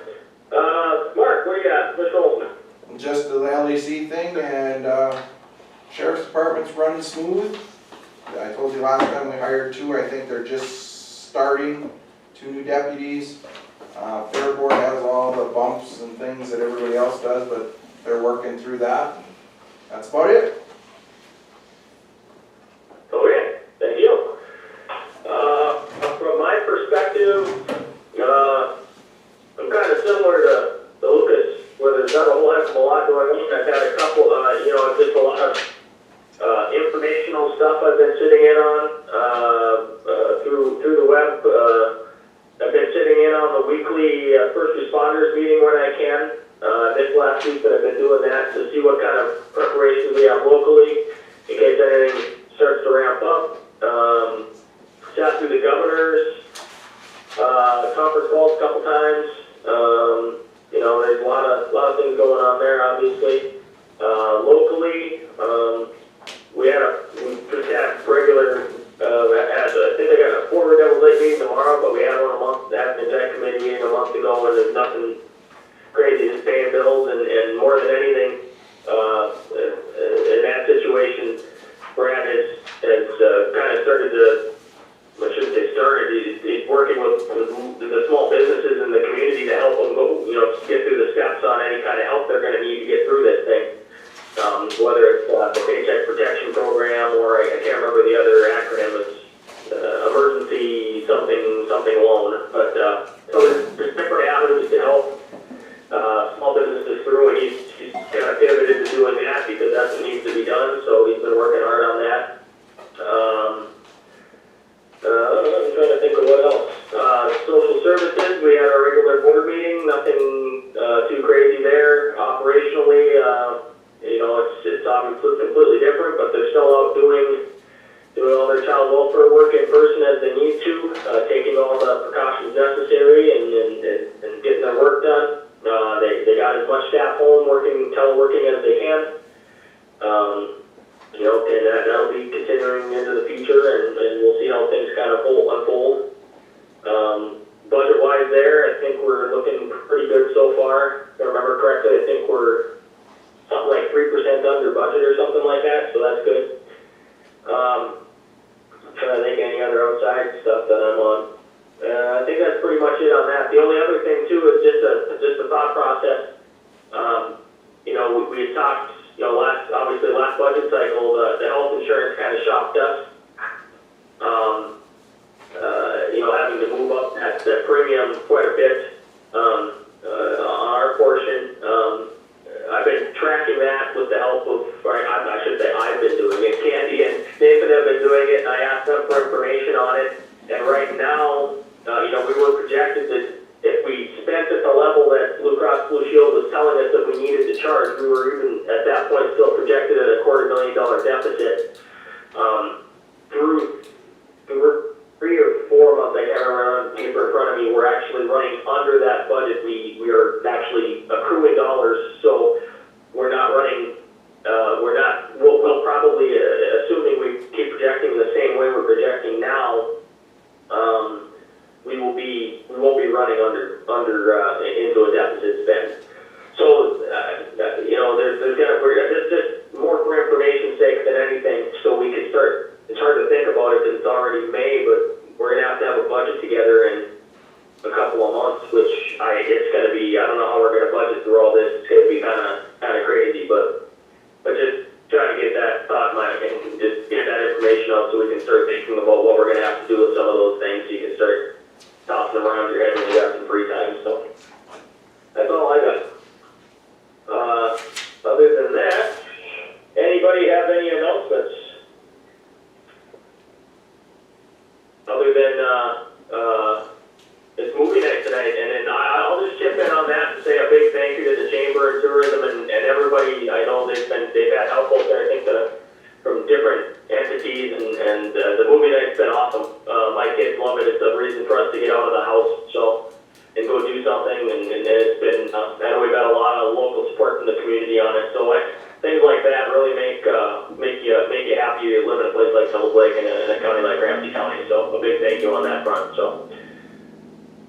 Mark, where you at? Which Olson? Just the LEC thing, and Sheriff's Department's running smooth. I told you last time we hired 2, I think they're just starting, 2 new deputies. Fair Board has all the bumps and things that everybody else does, but they're working through that. That's about it. Okay, thank you. From my perspective, I'm kind of similar to Lucas, where there's not a whole heck of a lot going on. I've had a couple, just a lot of informational stuff I've been sitting in on through the web. I've been sitting in on the weekly first responders meeting when I can. This last week that I've been doing that to see what kind of preparations we have locally in case anything starts to ramp up. Sat through the governor's conference calls a couple times. There's a lot of things going on there, obviously. Locally, we just had regular, I think I got a forward Devil's Lake meeting tomorrow, but we had one a month, had an exec committee meeting a month ago, and there's nothing crazy, just paying bills, and more than anything, in that situation, Brad has kind of started to, I shouldn't say started, he's working with the small businesses in the community to help them go, get through the steps on any kind of help they're going to need to get through this thing. Whether it's the Paycheck Protection Program or I can't remember the other acronym, it's emergency something loan. But so there's different avenues to help small businesses through, and he's kind of pivoted to doing that because that's what needs to be done. So he's been working hard on that. I'm trying to think of what else. Social services, we had our regular board meeting, nothing too crazy there. Operationally, home, teleworking as they can. You know, and that'll be continuing into the future, and we'll see how things kind of unfold. Budget-wise there, I think we're looking pretty good so far. If I remember correctly, I think we're something like 3% under budget or something like that, so that's good. I'm trying to think any other outside stuff that I'm on. I think that's pretty much it on that. The only other thing too is just a thought process. You know, we had talked, you know, last budget cycle, the health insurance kind of shocked us. You know, having to move up that premium quite a bit on our portion. I've been tracking that with the help of, I should say I've been doing it. Candy and David have been doing it, and I asked them for information on it. And right now, you know, we were projected that if we spent at the level that Blue Cross Blue Shield was telling us that we needed to charge, we were even at that point still projected at a $250,000 deficit. Through 3 or 4 months, I can't remember on paper in front of me, we're actually running under that budget. We are actually accruing dollars, so we're not running, we'll probably, assuming we keep projecting the same way we're projecting now, we won't be running under into a deficit spend. So, you know, we're just more for information's sake than anything, so we can start. It's hard to think about it because it's already May, but we're gonna have to have a budget together in a couple of months, which it's gonna be. I don't know how we're gonna budget through all this. It's gonna be kind of crazy, but just trying to get that thought in mind and just get that information out so we can start thinking about what we're gonna have to do with some of those things. So you can start tossing them around your head when you got some free time. So that's all I got. Other than that, anybody have any announcements? Other than it's movie night tonight, and then I'll just chip in on that and say a big thank you to the Chamber of Tourism and everybody. I know they've had help out there. I think from different entities, and the movie night's been awesome. My kids love it. It's a reason for us to get out of the house, so and go do something. And it's been. And we've got a lot of local support from the community on it. So things like that really make you happy to live in a place like Silver Lake in a county like Ramsey County. So a big thank you on that front. So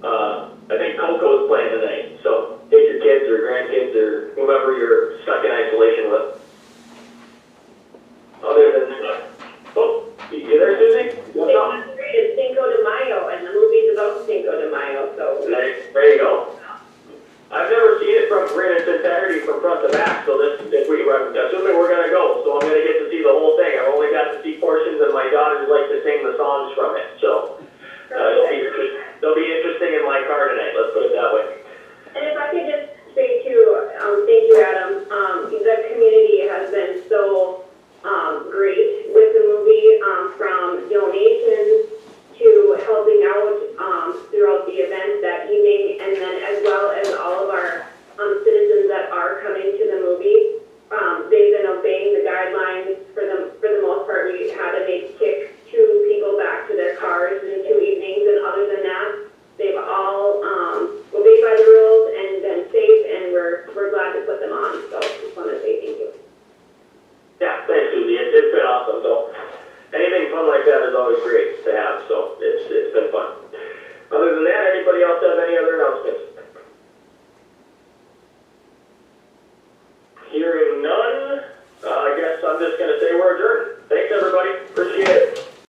I think Coco's playing tonight. So take your kids or grandkids or whoever you're stuck in isolation with. Other than you there, Susie? What's up? It's Cinco de Mayo, and the movie's about Cinco de Mayo, so. There you go. I've never seen it from in its entirety from front to back, so I'm assuming we're gonna go, so I'm gonna get to see the whole thing. I've only got to see portions, and my daughters like to sing the songs from it, so it'll be interesting in my car tonight. Let's put it that way. And if I could just say too, thank you, Adam. The community has been so great with the movie, from donations to helping out throughout the event that evening, and then as well as all of our citizens that are coming to the movie. They've been obeying the guidelines for the most part. We had to kick 2 people back to their cars in 2 evenings, and other than that, they've all obeyed by the rules and been safe, and we're glad to put them on. So just want to say thank you. Yeah, thanks, Susie. It's been awesome. So anything fun like that is always great to have. So it's been fun. Other than that, anybody else have any other announcements? Hearing none, I guess I'm just gonna